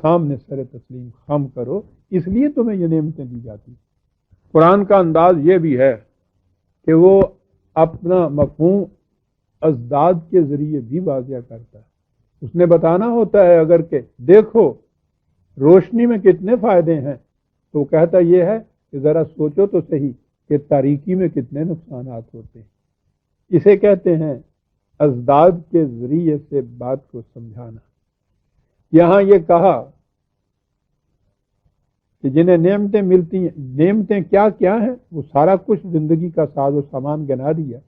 سامنے سر تسلیم خم کرو، اس لیے تمہیں یہ نعمتیں دی جاتی۔ قرآن کا انداز یہ بھی ہے کہ وہ اپنا مفہوم ازداد کے ذریعے بھی واضح کرتا ہے۔ اس نے بتانا ہوتا ہے اگر کہ دیکھو روشنی میں کتنے فائدے ہیں، تو کہتا یہ ہے کہ ذرا سوچو تو صحیح کہ تاریکی میں کتنے نقصانات ہوتے ہیں۔ اسے کہتے ہیں ازداد کے ذریعے سے بات کو سمجھانا۔ یہاں یہ کہا کہ جنہیں نعمتیں ملتی ہیں، نعمتیں کیا کیا ہیں، وہ سارا کچھ زندگی کا ساز و سامان گنا دیا،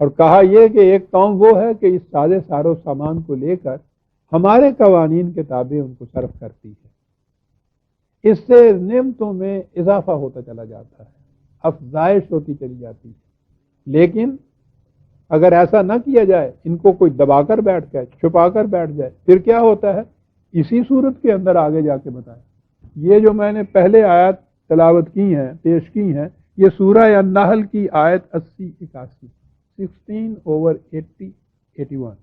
اور کہا یہ کہ ایک قوم وہ ہے کہ اس سارے سار و سامان کو لے کر ہمارے قوانین کے تابع ان کو صرف کرتی ہے۔ اس سے نعمتوں میں اضافہ ہوتا چلا جاتا ہے، افزائش ہوتی چلی جاتی ہے۔ لیکن اگر ایسا نہ کیا جائے، ان کو کوئی دبا کر بیٹھ جائے، چھپا کر بیٹھ جائے، پھر کیا ہوتا ہے؟ اسی صورت کے اندر آگے جا کے بتائیں۔ یہ جو میں نے پہلے آیت تلاوت کی ہیں، پیش کی ہیں، یہ سورہ النحل کی آیت 80-81، 16/80-81،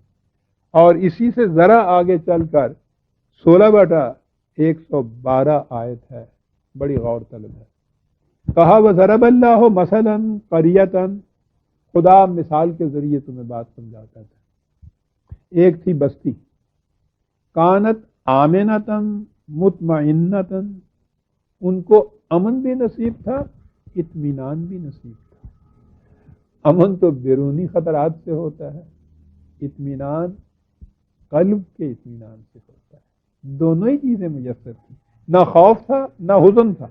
اور اسی سے ذرا آگے چل کر 16/112 آیت ہے، بڑی غور طلب ہے۔ کہا وَضَرَبَ اللَّهُ مَثَلًا قَرْيَةً، خدا مثال کے ذریعے تمہیں بات سمجھاتا تھا۔ ایک تھی بستی، کانت آمنتن مطمئنتن، ان کو امن بھی نصیب تھا، اطمینان بھی نصیب تھا۔ امن تو بیرونی خطرات سے ہوتا ہے، اطمینان قلب کے اطمینان سے ہوتا ہے۔ دونوں ہی چیزیں میسر تھیں، نہ خوف تھا نہ حزن تھا۔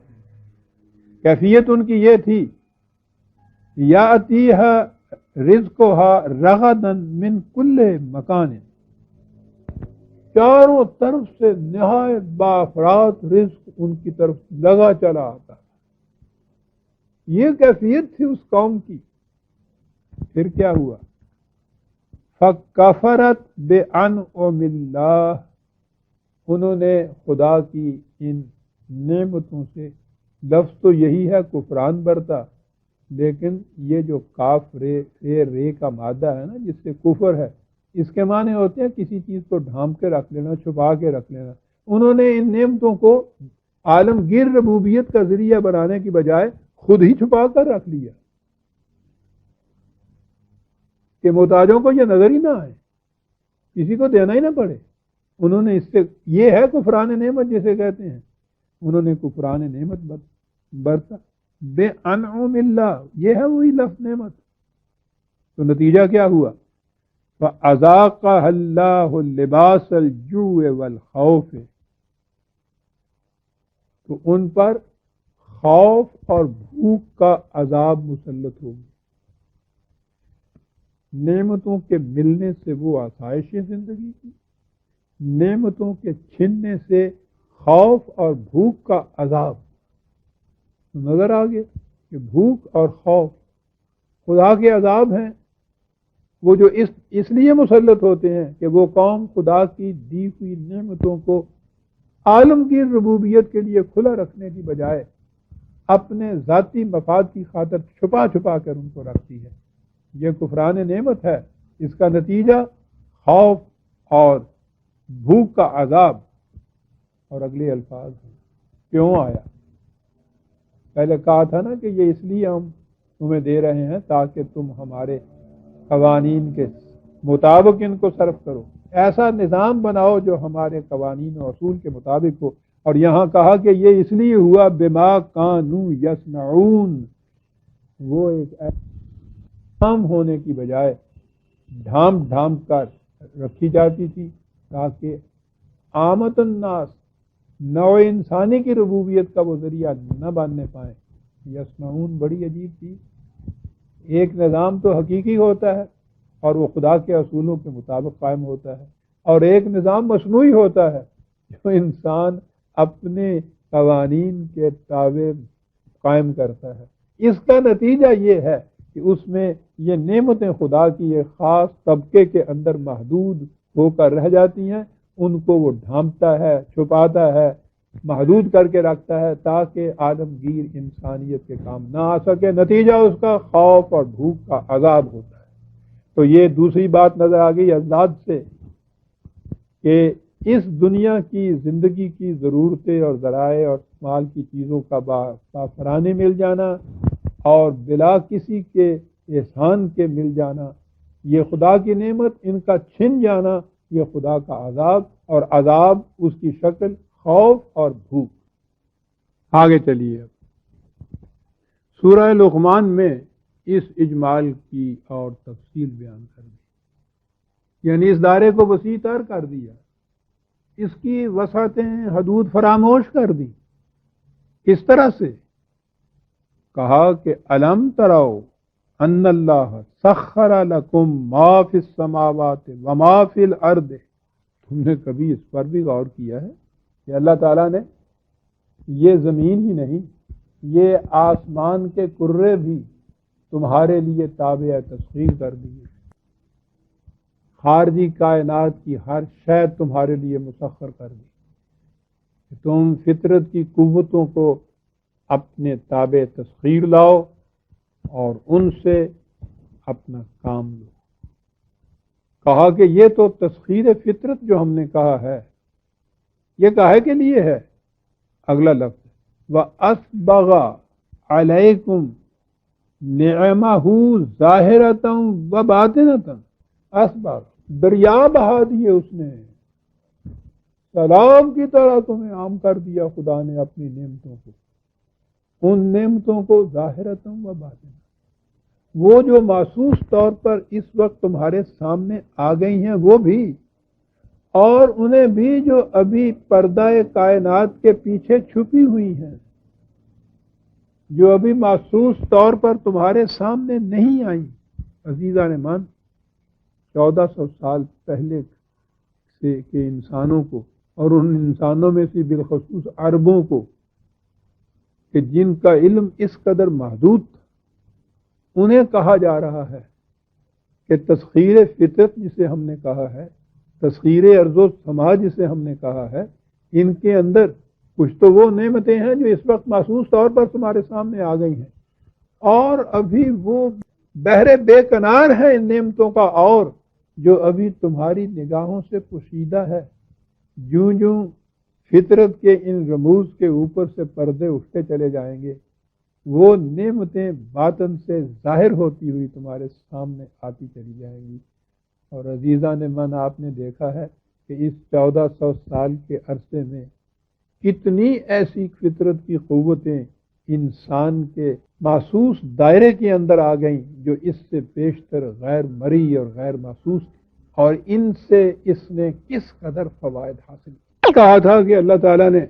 کیفیت ان کی یہ تھی یاتیھا رزقھا رغدا من کل مکان، چاروں طرف سے نہایت بافرات رزق ان کی طرف لگا چلا آتا تھا۔ یہ کیفیت تھی اس قوم کی۔ پھر کیا ہوا؟ فَكَفَرَتْ بِأَنْعُمِ اللَّهِ، انہوں نے خدا کی ان نعمتوں سے، لفظ تو یہی ہے کفران برتا، لیکن یہ جو کاف رے کا مادہ ہے نا جس سے کفر ہے، اس کے معنی ہوتے ہیں کسی چیز کو ڈھانپ کے رکھ لینا، چھپا کے رکھ لینا۔ انہوں نے ان نعمتوں کو عالمگیر ربوبیت کا ذریعہ بنانے کی بجائے خود ہی چھپا کر رکھ لیا کہ محتاجوں کو یہ نظر ہی نہ آئے، کسی کو دینا ہی نہ پڑے۔ انہوں نے اس سے، یہ ہے کفران نعمت جسے کہتے ہیں، انہوں نے کفران نعمت برتا۔ بے انعم اللہ، یہ ہے وہی لفظ نعمت۔ تو نتیجہ کیا ہوا؟ فَأَذَاقَهَا اللَّهُ لِبَاسَ الْجُوعِ وَالْخَوْفِ، تو ان پر خوف اور بھوک کا عذاب مسلط ہو گیا۔ نعمتوں کے ملنے سے وہ آسائشیں زندگی کی، نعمتوں کے چھننے سے خوف اور بھوک کا عذاب۔ نظر آ گیا کہ بھوک اور خوف خدا کے عذاب ہیں، وہ جو اس لیے مسلط ہوتے ہیں کہ وہ قوم خدا کی دی ہوئی نعمتوں کو عالمگیر ربوبیت کے لیے کھلا رکھنے کی بجائے اپنے ذاتی مفاد کی خاطر چھپا چھپا کر ان کو رکھتی ہے۔ یہ کفران نعمت ہے، اس کا نتیجہ خوف اور بھوک کا عذاب۔ اور اگلے الفاظ ہیں، کیوں آیا؟ پہلے کہا تھا نا کہ یہ اس لیے ہم تمہیں دے رہے ہیں تاکہ تم ہمارے قوانین کے مطابق ان کو صرف کرو، ایسا نظام بناؤ جو ہمارے قوانین و اصول کے مطابق ہو۔ اور یہاں کہا کہ یہ اس لیے ہوا بما کانوا یصنعون، وہ ایک عام ہونے کی بجائے ڈھانپ ڈھانپ کر رکھی جاتی تھی تاکہ عامت الناس، نوع انسانی کی ربوبیت کا وہ ذریعہ نہ بننے پائیں۔ یصنعون بڑی عجیب تھی، ایک نظام تو حقیقی ہوتا ہے اور وہ خدا کے اصولوں کے مطابق قائم ہوتا ہے، اور ایک نظام مصنوعی ہوتا ہے جو انسان اپنے قوانین کے تابع قائم کرتا ہے۔ اس کا نتیجہ یہ ہے کہ اس میں یہ نعمتیں خدا کی ایک خاص طبقے کے اندر محدود ہو کر رہ جاتی ہیں، ان کو وہ ڈھانپتا ہے، چھپاتا ہے، محدود کر کے رکھتا ہے تاکہ عالمگیر انسانیت کے کام نہ آ سکے۔ نتیجہ اس کا خوف اور بھوک کا عذاب ہوتا ہے۔ تو یہ دوسری بات نظر آ گئی ازداد سے کہ اس دنیا کی زندگی کی ضرورتیں اور ذرائع اور مال کی چیزوں کا بافرانے مل جانا اور بلا کسی کے احسان کے مل جانا، یہ خدا کی نعمت، ان کا چھن جانا یہ خدا کا عذاب، اور عذاب اس کی شکل خوف اور بھوک۔ آگے چلیے، سورہ لقمان میں اس اجمال کی اور تفصیل بیان کر دی، یعنی اس دائرے کو وسیع تر کر دیا، اس کی وسعتیں حدود فراموش کر دی۔ کس طرح سے؟ کہا کہ الم تروا ان اللہ سخر لکم ما فی السماوات وما فی الارض، تم نے کبھی اس پر بھی غور کیا ہے کہ اللہ تعالیٰ نے یہ زمین ہی نہیں، یہ آسمان کے کرے بھی تمہارے لیے تابع تسخیر کر دیے، خارجی کائنات کی ہر شے تمہارے لیے مسخر کر دی، تم فطرت کی قوتوں کو اپنے تابع تسخیر لاؤ اور ان سے اپنا کام لو۔ کہا کہ یہ تو تسخیر فطرت جو ہم نے کہا ہے، یہ کاہے کے لیے ہے؟ اگلا لفظ وَأَسْبَغَ عَلَيْكُمْ نِعْمَهُ ظَاهِرَةً وَبَاطِنَةً، اسبغ، دریا بہا دیے اس نے، سلام کی طرح تمہیں عام کر دیا خدا نے اپنی نعمتوں کو، ان نعمتوں کو ظاہرتاً و باطناً، وہ جو محسوس طور پر اس وقت تمہارے سامنے آ گئی ہیں وہ بھی، اور انہیں بھی جو ابھی پردہ کائنات کے پیچھے چھپی ہوئی ہیں، جو ابھی محسوس طور پر تمہارے سامنے نہیں آئیں۔ عزیزان مان، 1400 سال پہلے سے کے انسانوں کو، اور ان انسانوں میں سے بالخصوص عربوں کو کہ جن کا علم اس قدر محدود تھا، انہیں کہا جا رہا ہے کہ تسخیر فطرت جسے ہم نے کہا ہے، تسخیر ارض و سما جسے ہم نے کہا ہے، ان کے اندر کچھ تو وہ نعمتیں ہیں جو اس وقت محسوس طور پر تمہارے سامنے آ گئی ہیں، اور ابھی وہ بہرے بے کنار ہے ان نعمتوں کا، اور جو ابھی تمہاری نگاہوں سے پوشیدہ ہے۔ جوں جوں فطرت کے ان رموز کے اوپر سے پردے اٹھتے چلے جائیں گے، وہ نعمتیں باطن سے ظاہر ہوتی ہوئی تمہارے سامنے آتی چلی جائیں گی۔ اور عزیزان من، آپ نے دیکھا ہے کہ اس 1400 سال کے عرصے میں کتنی ایسی فطرت کی قوتیں انسان کے محسوس دائرے کے اندر آ گئیں جو اس سے بیشتر غیر مرئی اور غیر محسوس تھی، اور ان سے اس نے کس قدر فوائد حاصل کیا۔ کہا تھا کہ اللہ تعالیٰ نے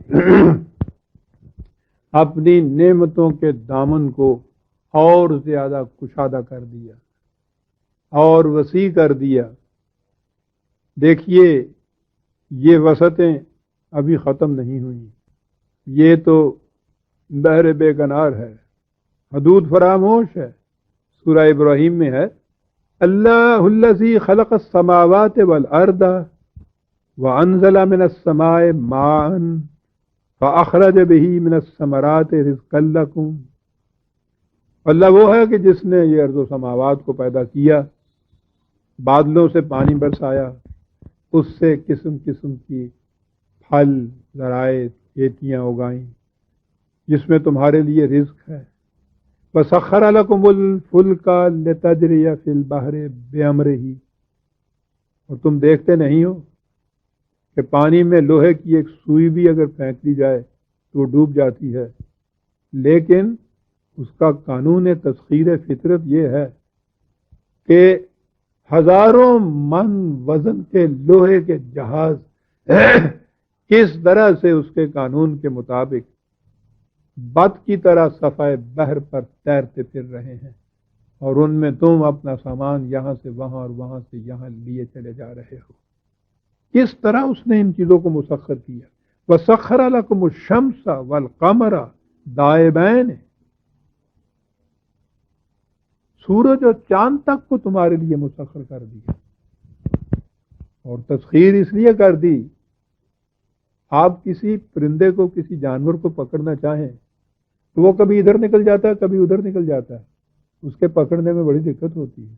اپنی نعمتوں کے دامن کو اور زیادہ کشادہ کر دیا اور وسیع کر دیا۔ دیکھیے، یہ وسعتیں ابھی ختم نہیں ہوئی، یہ تو بحر بے کنار ہے، حدود فراموش ہے۔ سورہ ابراہیم میں ہے، اللہ الذی خلق السماوات والارض وانزل من السماء ماء فاخرج به من الثمرات رزقا لکم۔ اللہ وہ ہے کہ جس نے یہ ارض و سماوات کو پیدا کیا، بادلوں سے پانی برسایا، اس سے قسم قسم کی پھل، ذرائع، کھیتیاں اگائیں جس میں تمہارے لیے رزق ہے۔ وَسَخَّرَ لَكُمُ الْفُلْكَ لِتَجْرِيَ فِي الْبَحْرِ بِأَمْرِهِ۔ اور تم دیکھتے نہیں ہو کہ پانی میں لوہے کی ایک سوئی بھی اگر پھینک دی جائے تو وہ ڈوب جاتی ہے، لیکن اس کا قانون تسخیر فطرت یہ ہے کہ ہزاروں من وزن کے لوہے کے جہاز کس طرح سے اس کے قانون کے مطابق بت کی طرح صفحہ بحر پر تیرتے پھر رہے ہیں، اور ان میں تم اپنا سامان یہاں سے وہاں اور وہاں سے یہاں لیے چلے جا رہے ہو۔ کس طرح اس نے ان چیزوں کو مسخر کیا۔ وَسَخَّرَ لَكُمُ الشَّمْسَ وَالْقَمَرَ دَائِبَيْنِ، سورج اور چاند تک کو تمہارے لیے مسخر کر دیا، اور تسخیر اس لیے کر دی، آپ کسی پرندے کو، کسی جانور کو پکڑنا چاہیں تو وہ کبھی ادھر نکل جاتا ہے، کبھی ادھر نکل جاتا ہے، اس کے پکڑنے میں بڑی دقت ہوتی ہے۔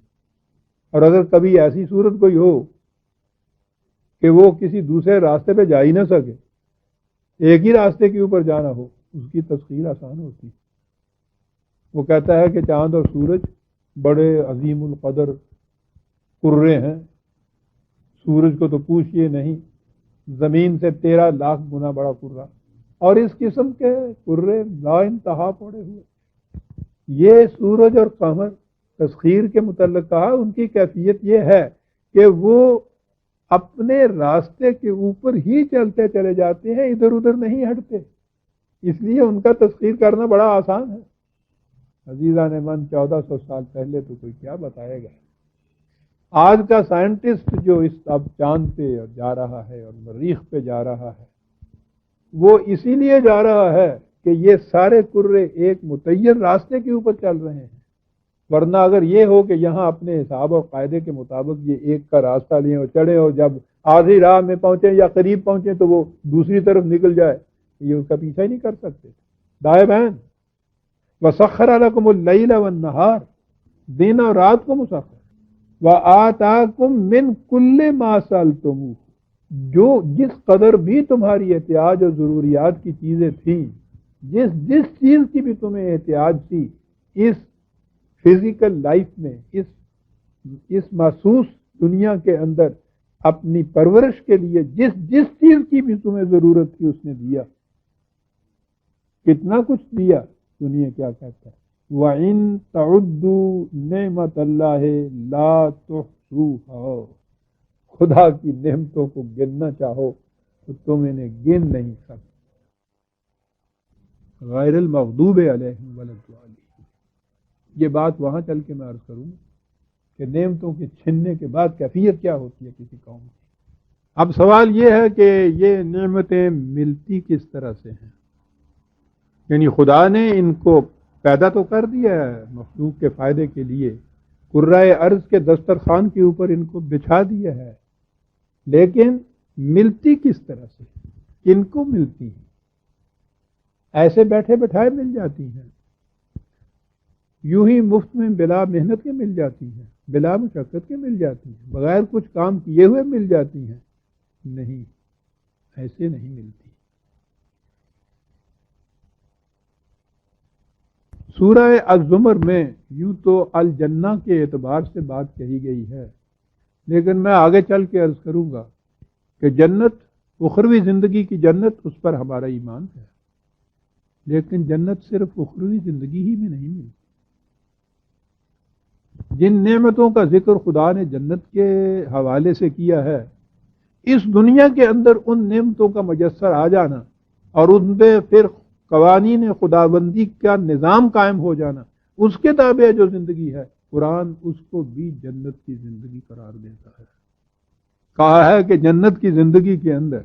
اور اگر کبھی ایسی صورت کوئی ہو کہ وہ کسی دوسرے راستے پہ جا ہی نہ سکے، ایک ہی راستے کے اوپر جانا ہو، اس کی تسخیر آسان ہوتی ہے۔ وہ کہتا ہے کہ چاند اور سورج بڑے عظیم القدر کرے ہیں، سورج کو تو پوچھئے نہیں، زمین سے 13 لاکھ گنا بڑا کرہ، اور اس قسم کے کرے لا انتہا پڑے ہوئے۔ یہ سورج اور قمر تسخیر کے متعلق کہا، ان کی کیفیت یہ ہے کہ وہ اپنے راستے کے اوپر ہی چلتے چلے جاتے ہیں، ادھر ادھر نہیں ہٹتے، اس لیے ان کا تسخیر کرنا بڑا آسان ہے۔ عزیزان من، 1400 سال پہلے تو کوئی کیا بتائے گا۔ آج کا سائنٹسٹ جو اس اب چاند پہ جا رہا ہے اور مریخ پہ جا رہا ہے، وہ اسی لیے جا رہا ہے کہ یہ سارے کرے ایک متعین راستے کے اوپر چل رہے ہیں، ورنہ اگر یہ ہو کہ یہاں اپنے حساب اور قاعدے کے مطابق یہ ایک کا راستہ لیں اور چڑھیں، اور جب آدھی راہ میں پہنچیں یا قریب پہنچیں تو وہ دوسری طرف نکل جائے، یہ اس کا پیچھا ہی نہیں کر سکتے۔ دائبین وَسَخَّرَ لَكُمُ اللَّيْلَ وَالنَّهَارَ، دن اور رات کو مسخر۔ وَآتَاكُم مِّن كُلِّ مَا سَأَلْتُمُوهُ، جو جس قدر بھی تمہاری احتیاج اور ضروریات کی چیزیں تھیں، جس چیز کی بھی تمہیں احتیاج تھی اس فزیکل لائف میں، اس محسوس دنیا کے اندر اپنی پرورش کے لیے جس چیز کی بھی تمہیں ضرورت تھی اس نے دیا۔ کتنا کچھ دیا، سنیے کیا کہتا ہے، وَإِن تَعُدُّوا نِعْمَتَ اللَّهِ لَا تُحْصُوهَا، خدا کی نعمتوں کو گننا چاہو تو تم انہیں گن نہیں سکتے۔ غیر المغضوب علیہم ولا الضالین، یہ بات وہاں چل کے میں عرض کروں کہ نعمتوں کے چھننے کے بعد کیفیت کیا ہوتی ہے کسی قوم کی۔ اب سوال یہ ہے کہ یہ نعمتیں ملتی کس طرح سے ہیں؟ یعنی خدا نے ان کو پیدا تو کر دیا ہے مخلوق کے فائدے کے لیے، کرۂ ارض کے دسترخوان کے اوپر ان کو بچھا دیا ہے، لیکن ملتی کس طرح سے، کن کو ملتی ہے؟ ایسے بیٹھے بٹھائے مل جاتی ہیں، یوں ہی مفت میں بلا محنت کے مل جاتی ہیں، بلا مشقت کے مل جاتی ہیں، بغیر کچھ کام کیے ہوئے مل جاتی ہیں؟ نہیں، ایسے نہیں ملتی۔ سورہ الزمر میں یوں تو الجنہ کے اعتبار سے بات کہی گئی ہے، لیکن میں آگے چل کے عرض کروں گا کہ جنت، اخروی زندگی کی جنت، اس پر ہمارا ایمان ہے، لیکن جنت صرف اخروی زندگی ہی میں نہیں ملتی۔ جن نعمتوں کا ذکر خدا نے جنت کے حوالے سے کیا ہے، اس دنیا کے اندر ان نعمتوں کا مجسر آ جانا اور ان پہ پھر قوانین خداوندی کا نظام قائم ہو جانا، اس کے تابع جو زندگی ہے، قرآن اس کو بھی جنت کی زندگی قرار دیتا ہے۔ کہا ہے کہ جنت کی زندگی کے اندر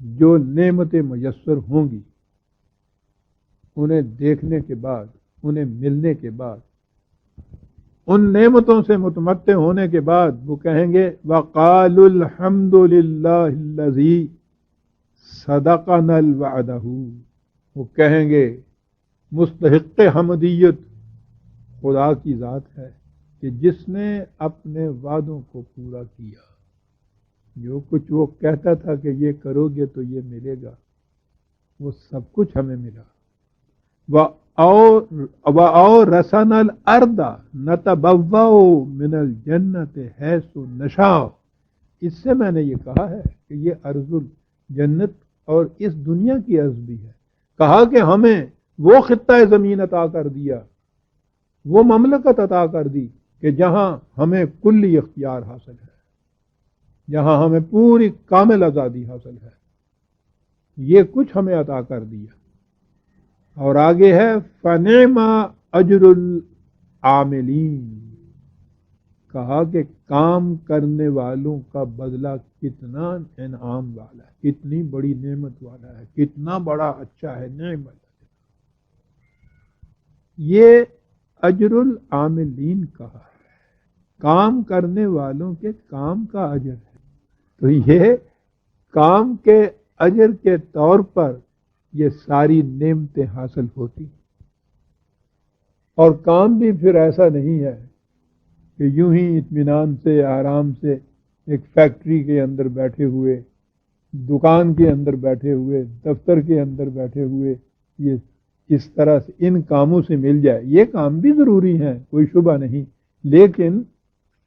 جو نعمتیں میسر ہوں گی، انہیں دیکھنے کے بعد، انہیں ملنے کے بعد، ان نعمتوں سے متمتع ہونے کے بعد وہ کہیں گے وَقَالُوا الْحَمْدُ لِلَّهِ الَّذِي صَدَقَنَا الْوَعْدَهُ، وہ کہیں گے مستحق حمدیت خدا کی ذات ہے کہ جس نے اپنے وعدوں کو پورا کیا۔ جو کچھ وہ کہتا تھا کہ یہ کرو گے تو یہ ملے گا، وہ سب کچھ ہمیں ملا۔ وَأَوْرَثَنَا الْأَرْضَ نَتَبَوَّأُ مِنَ الْجَنَّةِ حَيْثُ نَشَاءُ، اس سے میں نے یہ کہا ہے کہ یہ ارض الجنت اور اس دنیا کی عرض بھی ہے۔ کہا کہ ہمیں وہ خطہ زمین عطا کر دیا، وہ مملکت عطا کر دی کہ جہاں ہمیں کلی اختیار حاصل ہے، جہاں ہمیں پوری کامل آزادی حاصل ہے، یہ کچھ ہمیں عطا کر دیا۔ اور آگے ہے فَنِعْمَ أَجْرُ الْعَامِلِينَ، کہا کہ کام کرنے والوں کا بدلہ کتنا انعام والا ہے، کتنی بڑی نعمت والا ہے، کتنا بڑا اچھا ہے، نعمت۔ یہ اجر العاملین کہا ہے، کام کرنے والوں کے کام کا اجر ہے۔ تو یہ کام کے اجر کے طور پر یہ ساری نعمتیں حاصل ہوتی، اور کام بھی پھر ایسا نہیں ہے کہ یوں ہی اطمینان سے، آرام سے ایک فیکٹری کے اندر بیٹھے ہوئے، دکان کے اندر بیٹھے ہوئے، دفتر کے اندر بیٹھے ہوئے یہ اس طرح سے ان کاموں سے مل جائے۔ یہ کام بھی ضروری ہیں، کوئی شبہ نہیں، لیکن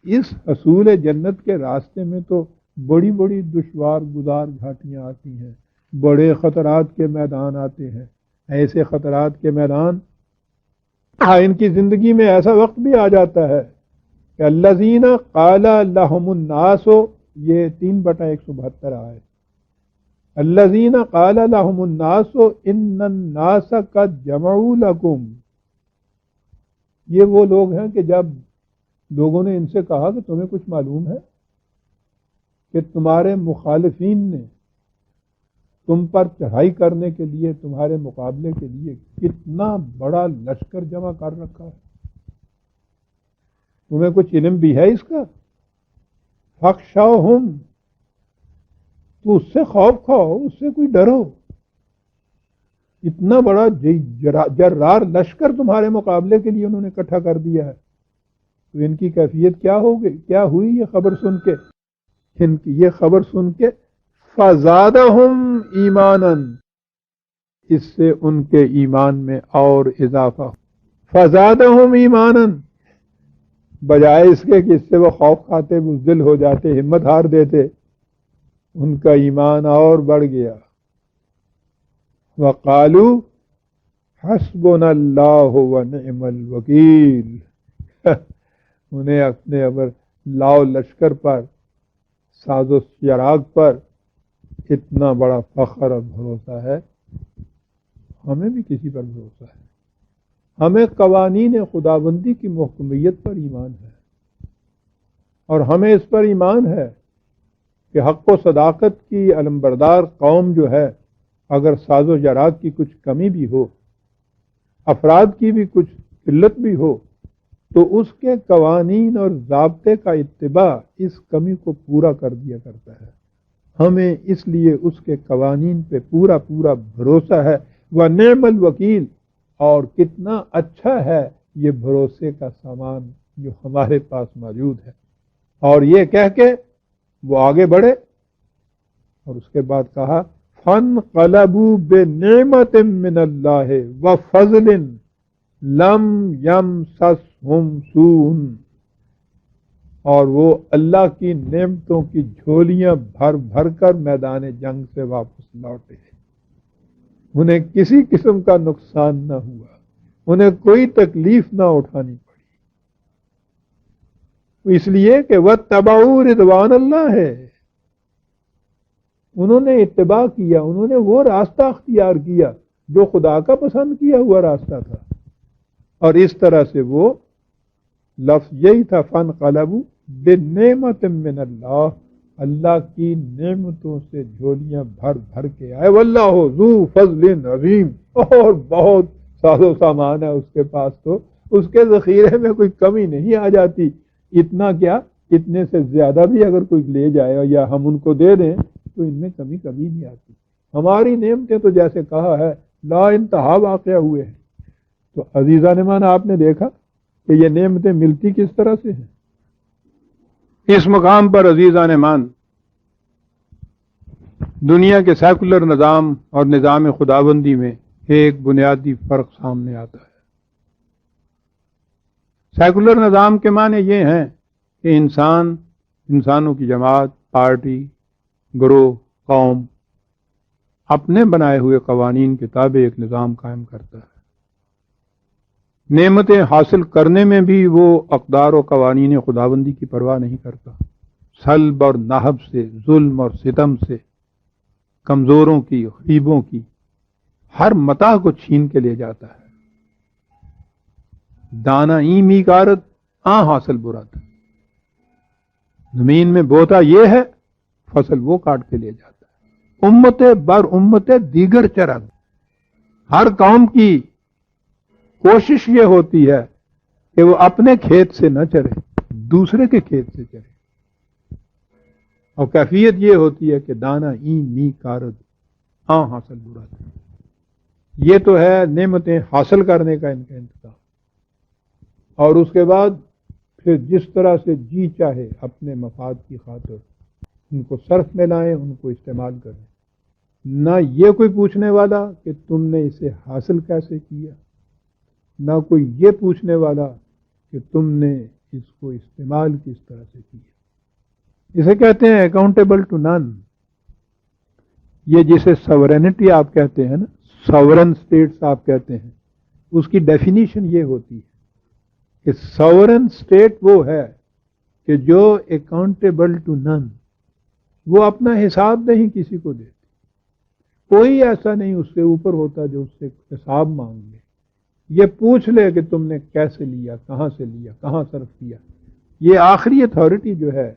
اس حصول جنت کے راستے میں تو بڑی بڑی دشوار گزار گھاٹیاں آتی ہیں، بڑے خطرات کے میدان آتے ہیں۔ ایسے خطرات کے میدان ان کی زندگی میں ایسا وقت بھی آ جاتا ہے کہ الذین قال لهم الناس، یہ 3/172 آئے، الذین قال لهم الناس ان الناس قد جمعوا لكم، یہ وہ لوگ ہیں کہ جب لوگوں نے ان سے کہا کہ تمہیں کچھ معلوم ہے کہ تمہارے مخالفین نے تم پر چڑھائی کرنے کے لیے، تمہارے مقابلے کے لیے کتنا بڑا لشکر جمع کر رکھا ہے، تمہیں کچھ علم بھی ہے اس کا؟ فَاخْشَوْهُمْ، تو اس سے خوف کھاؤ، اس سے کوئی ڈرو، اتنا بڑا جرار لشکر تمہارے مقابلے کے لیے انہوں نے اکٹھا کر دیا ہے، تو ان کی کیفیت کیا ہوگی، کیا ہوئی یہ خبر سن کے؟ ان کی یہ خبر سن کے فَزَادَهُمْ إِيمَانًا، اس سے ان کے ایمان میں اور اضافہ، فَزَادَهُمْ إِيمَانًا، بجائے اس کے کہ اس سے وہ خوف کھاتے، بزدل ہو جاتے، ہمت ہار دیتے، ان کا ایمان اور بڑھ گیا۔ وَقَالُوا حَسْبُنَا اللَّهُ وَنِعْمَ الْوَكِيلُ، انہیں اپنے ابر لاؤ لشکر پر، ساز و چراغ پر اتنا بڑا فخر اور بھروسہ ہے۔ ہمیں بھی کسی پر بھروسہ ہے، ہمیں قوانین خداوندی کی محکمیت پر ایمان ہے، اور ہمیں اس پر ایمان ہے کہ حق و صداقت کی علمبردار قوم جو ہے، اگر ساز و چراغ کی کچھ کمی بھی ہو، افراد کی بھی کچھ قلت بھی ہو، تو اس کے قوانین اور ضابطے کا اتباع اس کمی کو پورا کر دیا کرتا ہے۔ ہمیں اس لیے اس کے قوانین پہ پورا پورا بھروسہ ہے. وَنِعْمَ الْوَكِيلُ، اور کتنا اچھا ہے یہ بھروسے کا سامان جو ہمارے پاس موجود ہے. اور یہ کہہ کے وہ آگے بڑھے اور اس کے بعد کہا فَانْقَلَبُوا بِنِعْمَةٍ مِّنَ اللَّهِ وَفَضْلٍ لَمْ يَمْسَسْهُمْ سُوءٌ، اور وہ اللہ کی نعمتوں کی جھولیاں بھر بھر کر میدان جنگ سے واپس لوٹے. انہیں کسی قسم کا نقصان نہ ہوا، انہیں کوئی تکلیف نہ اٹھانی پڑی، اس لیے کہ وَاتَّبَعُوا رِضْوَانَ اللَّهِ ہے. انہوں نے اتباع کیا، انہوں نے وہ راستہ اختیار کیا جو خدا کا پسند کیا ہوا راستہ تھا. اور اس طرح سے وہ لفظ یہی تھا فَانْقَلَبُوا بِنِعْمَةٍ مِّنَ اللَّهِ، اللہ کی نعمتوں سے جھولیاں بھر بھر کے آئے. وَاللَّهُ ذُو فَضْلٍ عَظِيمٍ، اور بہت ساز و سامان ہے اس کے پاس، تو اس کے ذخیرے میں کوئی کمی نہیں آ جاتی. اتنا کیا، اتنے سے زیادہ بھی اگر کوئی لے جائے یا ہم ان کو دے دیں تو ان میں کمی کبھی نہیں آتی. ہماری نعمتیں تو جیسے کہا ہے لا انتہا واقع ہوئے ہیں. تو عزیزان مان، آپ نے دیکھا کہ یہ نعمتیں ملتی کس طرح سے ہیں. اس مقام پر عزیزان مان، دنیا کے سیکولر نظام اور نظام خداوندی میں ایک بنیادی فرق سامنے آتا ہے. سیکولر نظام کے معنی یہ ہیں کہ انسانوں کی جماعت، پارٹی، گروہ، قوم اپنے بنائے ہوئے قوانین کے تابع ایک نظام قائم کرتا ہے. نعمتیں حاصل کرنے میں بھی وہ اقدار و قوانین خداوندی کی پرواہ نہیں کرتا. سلب اور نہب سے، ظلم اور ستم سے، کمزوروں کی، غریبوں کی ہر متاع کو چھین کے لے جاتا ہے. دانا می کارت حاصل برات، زمین میں بوتا یہ ہے، فصل وہ کاٹ کے لے جاتا ہے. امت بر امت دیگر چرگ، ہر قوم کی کوشش یہ ہوتی ہے کہ وہ اپنے کھیت سے نہ چرے، دوسرے کے کھیت سے چرے. اور کیفیت یہ ہوتی ہے کہ دانا می کارت حاصل برات. یہ تو ہے نعمتیں حاصل کرنے کا ان کا انتظام. اور اس کے بعد پھر جس طرح سے جی چاہے اپنے مفاد کی خاطر ان کو صرف میں لائیں، ان کو استعمال کریں. نہ یہ کوئی پوچھنے والا کہ تم نے اسے حاصل کیسے کیا، نہ کوئی یہ پوچھنے والا کہ تم نے اس کو استعمال کس طرح سے کیا. اسے کہتے ہیں اکاؤنٹیبل ٹو نن. یہ جسے سورینٹی آپ کہتے ہیں نا، سورن سٹیٹس آپ کہتے ہیں، اس کی ڈیفینیشن یہ ہوتی ہے کہ سورن سٹیٹ وہ ہے کہ جو اکاؤنٹیبل ٹو نن، وہ اپنا حساب نہیں کسی کو دیتی. کوئی ایسا نہیں اس سے اوپر ہوتا جو اس سے حساب مانگ لے، یہ پوچھ لے کہ تم نے کیسے لیا، کہاں سے لیا، کہاں صرف کیا. یہ آخری اتھارٹی جو ہے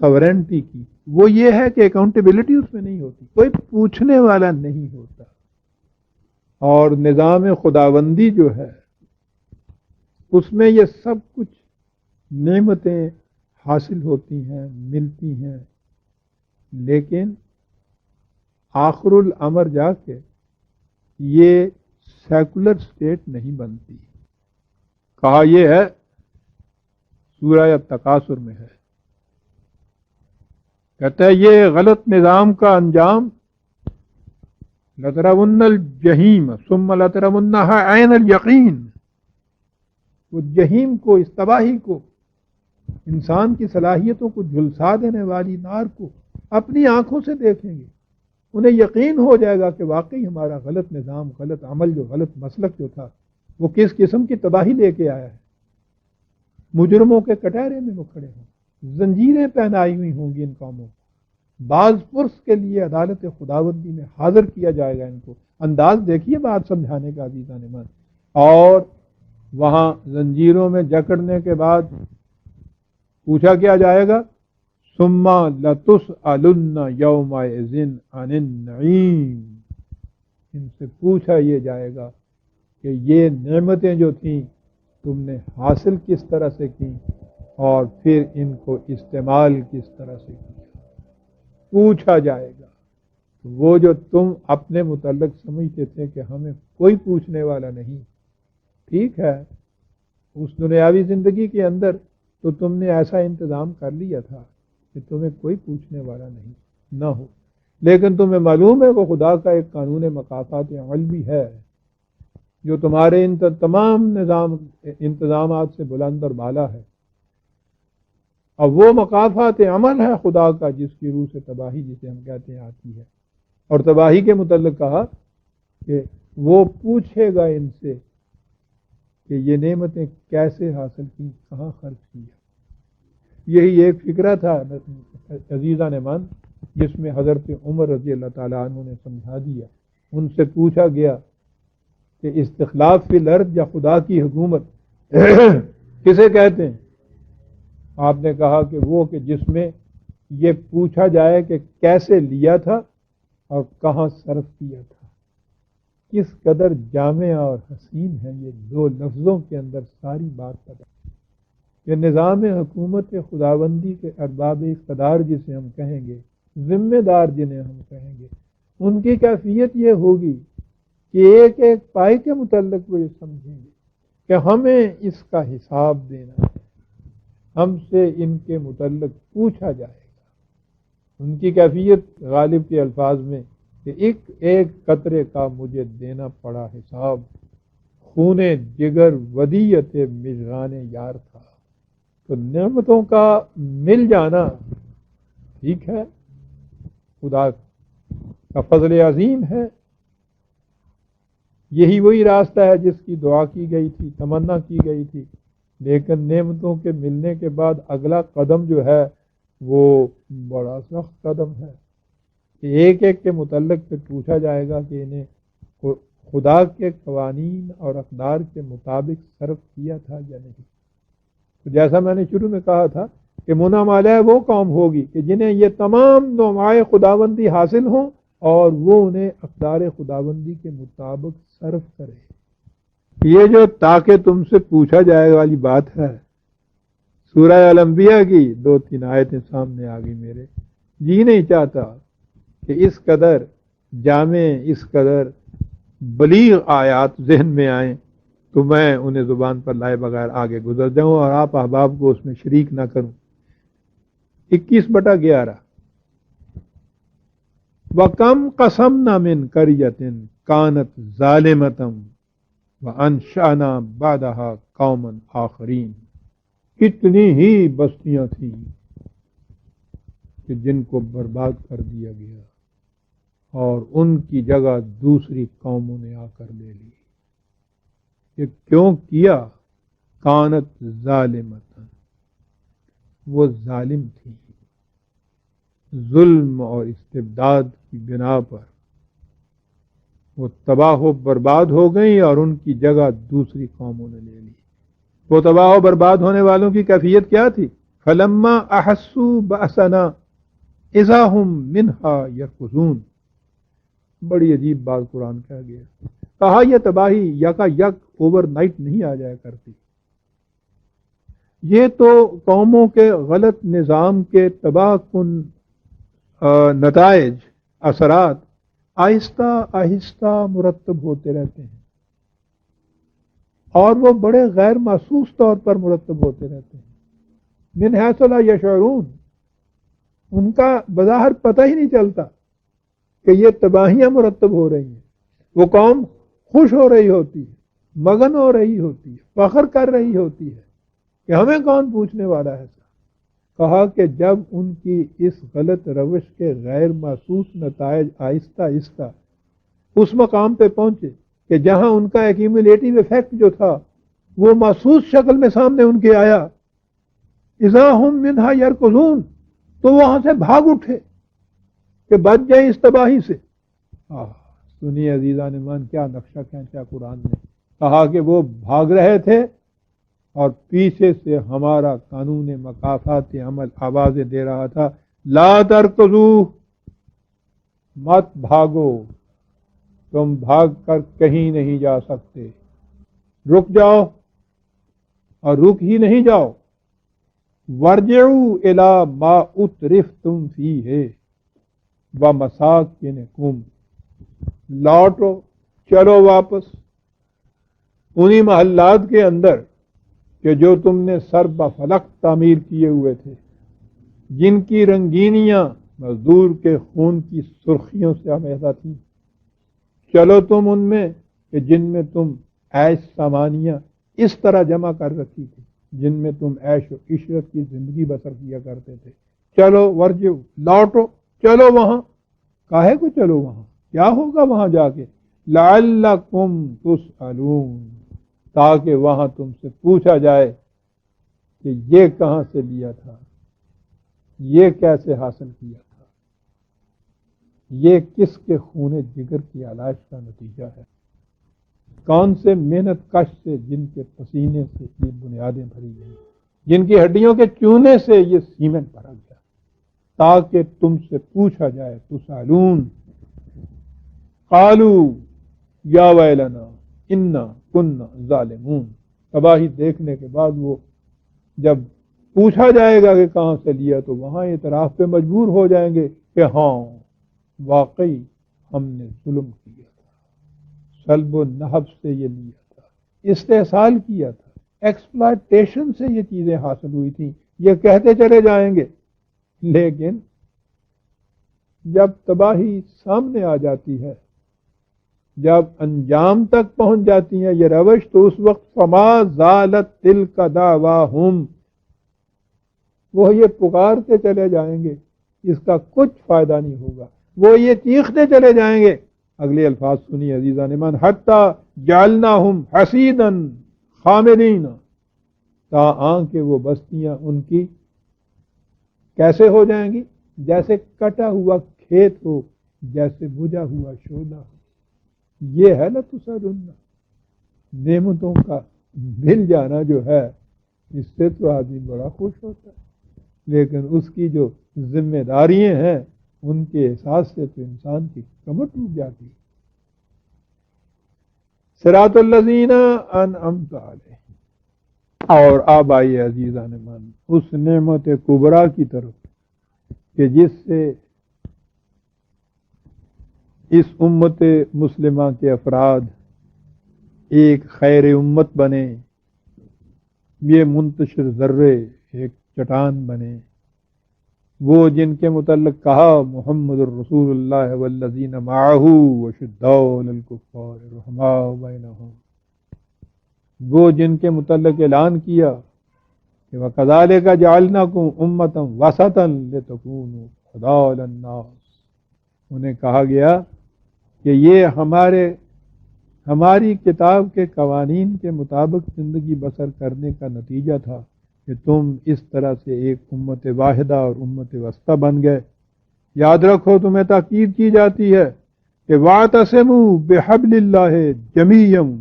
سورینٹی کی، وہ یہ ہے کہ اکاؤنٹیبلٹی اس میں نہیں ہوتی، کوئی پوچھنے والا نہیں ہوتا. اور نظام خداوندی جو ہے اس میں یہ سب کچھ نعمتیں حاصل ہوتی ہیں، ملتی ہیں، لیکن آخر الامر جا کے یہ سیکولر سٹیٹ نہیں بنتی. کہا یہ ہے سورہ تکاثر میں ہے، کہتا ہے یہ غلط نظام کا انجام لَتَرَوُنَّ الْجَحِيمَ ثُمَّ لَتَرَوُنَّهَا عَيْنَ الْيَقِينِ. وہ جہیم کو، اس تباہی کو، انسان کی صلاحیتوں کو جھلسا دینے والی نار کو اپنی آنکھوں سے دیکھیں گے. انہیں یقین ہو جائے گا کہ واقعی ہمارا غلط نظام، غلط عمل، جو غلط مسلک جو تھا وہ کس قسم کی تباہی لے کے آیا ہے. مجرموں کے کٹہرے میں وہ کھڑے ہوں، زنجیریں پہنائی ہوئی ہوں گی ان قوموں کو. بعض پرس کے لیے عدالت خداوندی میں حاضر کیا جائے گا ان کو. انداز دیکھیے بات سمجھانے کا عزیزان من. اور وہاں زنجیروں میں جکڑنے کے بعد پوچھا کیا جائے گا ثم لتسألن یومئذ عن النعیم. ان سے پوچھا یہ جائے گا کہ یہ نعمتیں جو تھیں تم نے حاصل کس طرح سے کی اور پھر ان کو استعمال کس طرح سے کیا. پوچھا جائے گا۔ وہ جو تم اپنے متعلق سمجھتے تھے کہ ہمیں کوئی پوچھنے والا نہیں، ٹھیک ہے، اس دنیاوی زندگی کے اندر تو تم نے ایسا انتظام کر لیا تھا کہ تمہیں کوئی پوچھنے والا نہیں نہ ہو، لیکن تمہیں معلوم ہے کہ خدا کا ایک قانون مکافات عمل بھی ہے جو تمہارے ان تمام انتظامات سے بلند اور بالا ہے، اور وہ مکافات عمل ہے خدا کا جس کی روح سے تباہی جسے ہم کہتے ہیں آتی ہے۔ اور تباہی کے متعلق کہا کہ وہ پوچھے گا ان سے کہ یہ نعمتیں کیسے حاصل کی، کہاں خرچ کی۔ یہی ایک فکرہ تھا عزیزان من جس میں حضرت عمر رضی اللہ تعالیٰ عنہ نے سمجھا دیا۔ ان سے پوچھا گیا کہ استخلاف فی الارض یا خدا کی حکومت کسے کہتے ہیں؟ آپ نے کہا کہ وہ کہ جس میں یہ پوچھا جائے کہ کیسے لیا تھا اور کہاں صرف کیا تھا۔ کس قدر جامع اور حسین ہے یہ دو لفظوں کے اندر ساری بات پتہ۔ یہ نظام حکومت خداوندی کے ارباب اقتدار جسے ہم کہیں گے، ذمہ دار جنہیں ہم کہیں گے، ان کی کیفیت یہ ہوگی کہ ایک ایک پائی کے متعلق وہ یہ سمجھیں گے کہ ہمیں اس کا حساب دینا ہے، ہم سے ان کے متعلق پوچھا جائے گا۔ ان کی کیفیت غالب کے الفاظ میں کہ ایک ایک قطرے کا مجھے دینا پڑا حساب، خون جگر ودیعت مژگان یار تھا۔ تو نعمتوں کا مل جانا ٹھیک ہے، خدا کا فضل عظیم ہے، یہی وہی راستہ ہے جس کی دعا کی گئی تھی، تمنا کی گئی تھی، لیکن نعمتوں کے ملنے کے بعد اگلا قدم جو ہے وہ بڑا سخت قدم ہے کہ ایک ایک کے متعلق پہ پوچھا جائے گا کہ انہیں خدا کے قوانین اور اقدار کے مطابق صرف کیا تھا یا نہیں۔ تو جیسا میں نے شروع میں کہا تھا کہ منعم علیہ وہ قوم ہوگی کہ جنہیں یہ تمام نعمائے خداوندی حاصل ہوں اور وہ انہیں اقدار خداوندی کے مطابق صرف کرے۔ یہ جو تاکہ تم سے پوچھا جائے والی بات ہے، سورہ الانبیاء کی 2-3 آیتیں سامنے آ گئی، میرے جی نہیں چاہتا کہ اس قدر جامع، اس قدر بلیغ آیات ذہن میں آئیں تو میں انہیں زبان پر لائے بغیر آگے گزر جاؤں اور آپ احباب کو اس میں شریک نہ کروں۔ 21/11 وَكَمْ قَسَمْنَا مِنْ قَرْيَةٍ كَانَتْ ظَالِمَةً وَأَنشَأْنَا بَعْدَهَا قَوْمًا آخَرِينَ۔ کتنی ہی بستیاں تھیں کہ جن کو برباد کر دیا گیا اور ان کی جگہ دوسری قوموں نے آ کر لے لی۔ یہ کیوں کیا؟ کانت ظالمۃ، وہ ظالم تھی، ظلم اور استبداد کی بنا پر وہ تباہ و برباد ہو گئیں اور ان کی جگہ دوسری قوموں نے لے لی۔ وہ تباہ و برباد ہونے والوں کی کیفیت کیا تھی؟ فلما احسوا بأسنا اذا هم منها يركضون۔ بڑی عجیب بات قرآن کہہ گیا، کہا یہ تباہی یکا یک اوور نائٹ نہیں آ جایا کرتی، یہ تو قوموں کے غلط نظام کے تباہ کن نتائج، اثرات آہستہ آہستہ مرتب ہوتے رہتے ہیں اور وہ بڑے غیر محسوس طور پر مرتب ہوتے رہتے ہیں۔ من حیث لا یشعرون، ان کا بظاہر پتہ ہی نہیں چلتا کہ یہ تباہیاں مرتب ہو رہی ہیں۔ وہ قوم خوش ہو رہی ہوتی ہے، مگن ہو رہی ہوتی ہے، فخر کر رہی ہوتی ہے کہ ہمیں کون پوچھنے والا ہے۔ کہا کہ جب ان کی اس غلط روش کے غیر محسوس نتائج آہستہ آہستہ اس مقام پہ پہنچے کہ جہاں ان کا ایکیومولیٹو ایفیکٹ جو تھا وہ محسوس شکل میں سامنے ان کے آیا، اذا ہم منہا یرکضون، تو وہاں سے بھاگ اٹھے کہ بچ جائیں اس تباہی سے۔ سنیے عزیزان ایمان، کیا نقشہ کھینچا قرآن نے۔ کہا کہ وہ بھاگ رہے تھے اور پیچھے سے ہمارا قانون مکافات عمل آوازیں دے رہا تھا، لا ترکضوا، مت بھاگو، تم بھاگ کر کہیں نہیں جا سکتے، رک جاؤ، اور رک ہی نہیں جاؤ، وارجعوا الی ما اترفتم فیہ، ومساکنکم، لوٹو، چلو واپس انہی محلات کے اندر کہ جو تم نے سر بفلک تعمیر کیے ہوئے تھے، جن کی رنگینیاں مزدور کے خون کی سرخیوں سے آمیزہ تھیں۔ چلو تم ان میں کہ جن میں تم عیش سامانیاں اس طرح جمع کر رکھی تھی، جن میں تم عیش و عشرت کی زندگی بسر کیا کرتے تھے۔ چلو ورجو، لوٹو، چلو وہاں۔ کاہے کو چلو وہاں؟ کیا ہوگا وہاں جا کے؟ لعلکم تسألون، تاکہ وہاں تم سے پوچھا جائے کہ یہ کہاں سے لیا تھا، یہ کیسے حاصل کیا تھا، یہ کس کے خون جگر کی آلائش کا نتیجہ ہے، کون سے محنت کش سے جن کے پسینے سے یہ بنیادیں بھری گئی، جن کی ہڈیوں کے چونے سے یہ سیمنٹ بھرا گیا، تاکہ تم سے پوچھا جائے۔ تسالون قالوا یا ویلنا انا کنا ظالمون، تباہی دیکھنے کے بعد وہ جب پوچھا جائے گا کہ کہاں سے لیا تو وہاں اعتراف پہ مجبور ہو جائیں گے کہ ہاں واقعی ہم نے ظلم کیا تھا، سلب و نہب سے یہ لیا تھا، استحصال کیا تھا، ایکسپلائٹیشن سے یہ چیزیں حاصل ہوئی تھیں، یہ کہتے چلے جائیں گے۔ لیکن جب تباہی سامنے آ جاتی ہے، جب انجام تک پہنچ جاتی ہیں یہ روش، تو اس وقت فما زالت تلک دعواہم، وہ یہ پکارتے چلے جائیں گے، اس کا کچھ فائدہ نہیں ہوگا، وہ یہ چیختے چلے جائیں گے۔ اگلے الفاظ سنی عزیزان من، حتی جعلناہم حصیدا خامدین، تاں کہ وہ بستیاں ان کی کیسے ہو جائیں گی؟ جیسے کٹا ہوا کھیت ہو، جیسے بجھا ہوا شعلہ ہو۔ یہ ہے لتسألن، نعمتوں کا مل جانا جو ہے، اس سے تو آدمی بڑا خوش ہوتا ہے، لیکن اس کی جو ذمہ داریاں ہیں ان کے احساس سے تو انسان کی کمر ٹوٹ جاتی ہے۔ صراط الذین انعمت علیہم، اور اب آئیے عزیزان من اس نعمت کبریٰ کی طرف کہ جس سے اس امت مسلمہ کے افراد ایک خیر امت بنے، یہ منتشر ذرے ایک چٹان بنے، وہ جن کے متعلق کہا محمد الرسول اللہ والذین معہ وشداء علی الکفار رحماء بینہم، وہ جن کے متعلق اعلان کیا کہ وَكَذَلِكَ جَعَلْنَاكُمْ أُمَّةً وَسَطًا لِتَكُونُوا شُهَدَاءَ عَلَى النَّاسِ، انہیں کہا گیا کہ یہ ہماری کتاب کے قوانین کے مطابق زندگی بسر کرنے کا نتیجہ تھا کہ تم اس طرح سے ایک امت واحدہ اور امت وسطی بن گئے۔ یاد رکھو تمہیں تاکید کی جاتی ہے کہ وَاعْتَصِمُوا بِحَبْلِ اللَّهِ جَمِيعًا،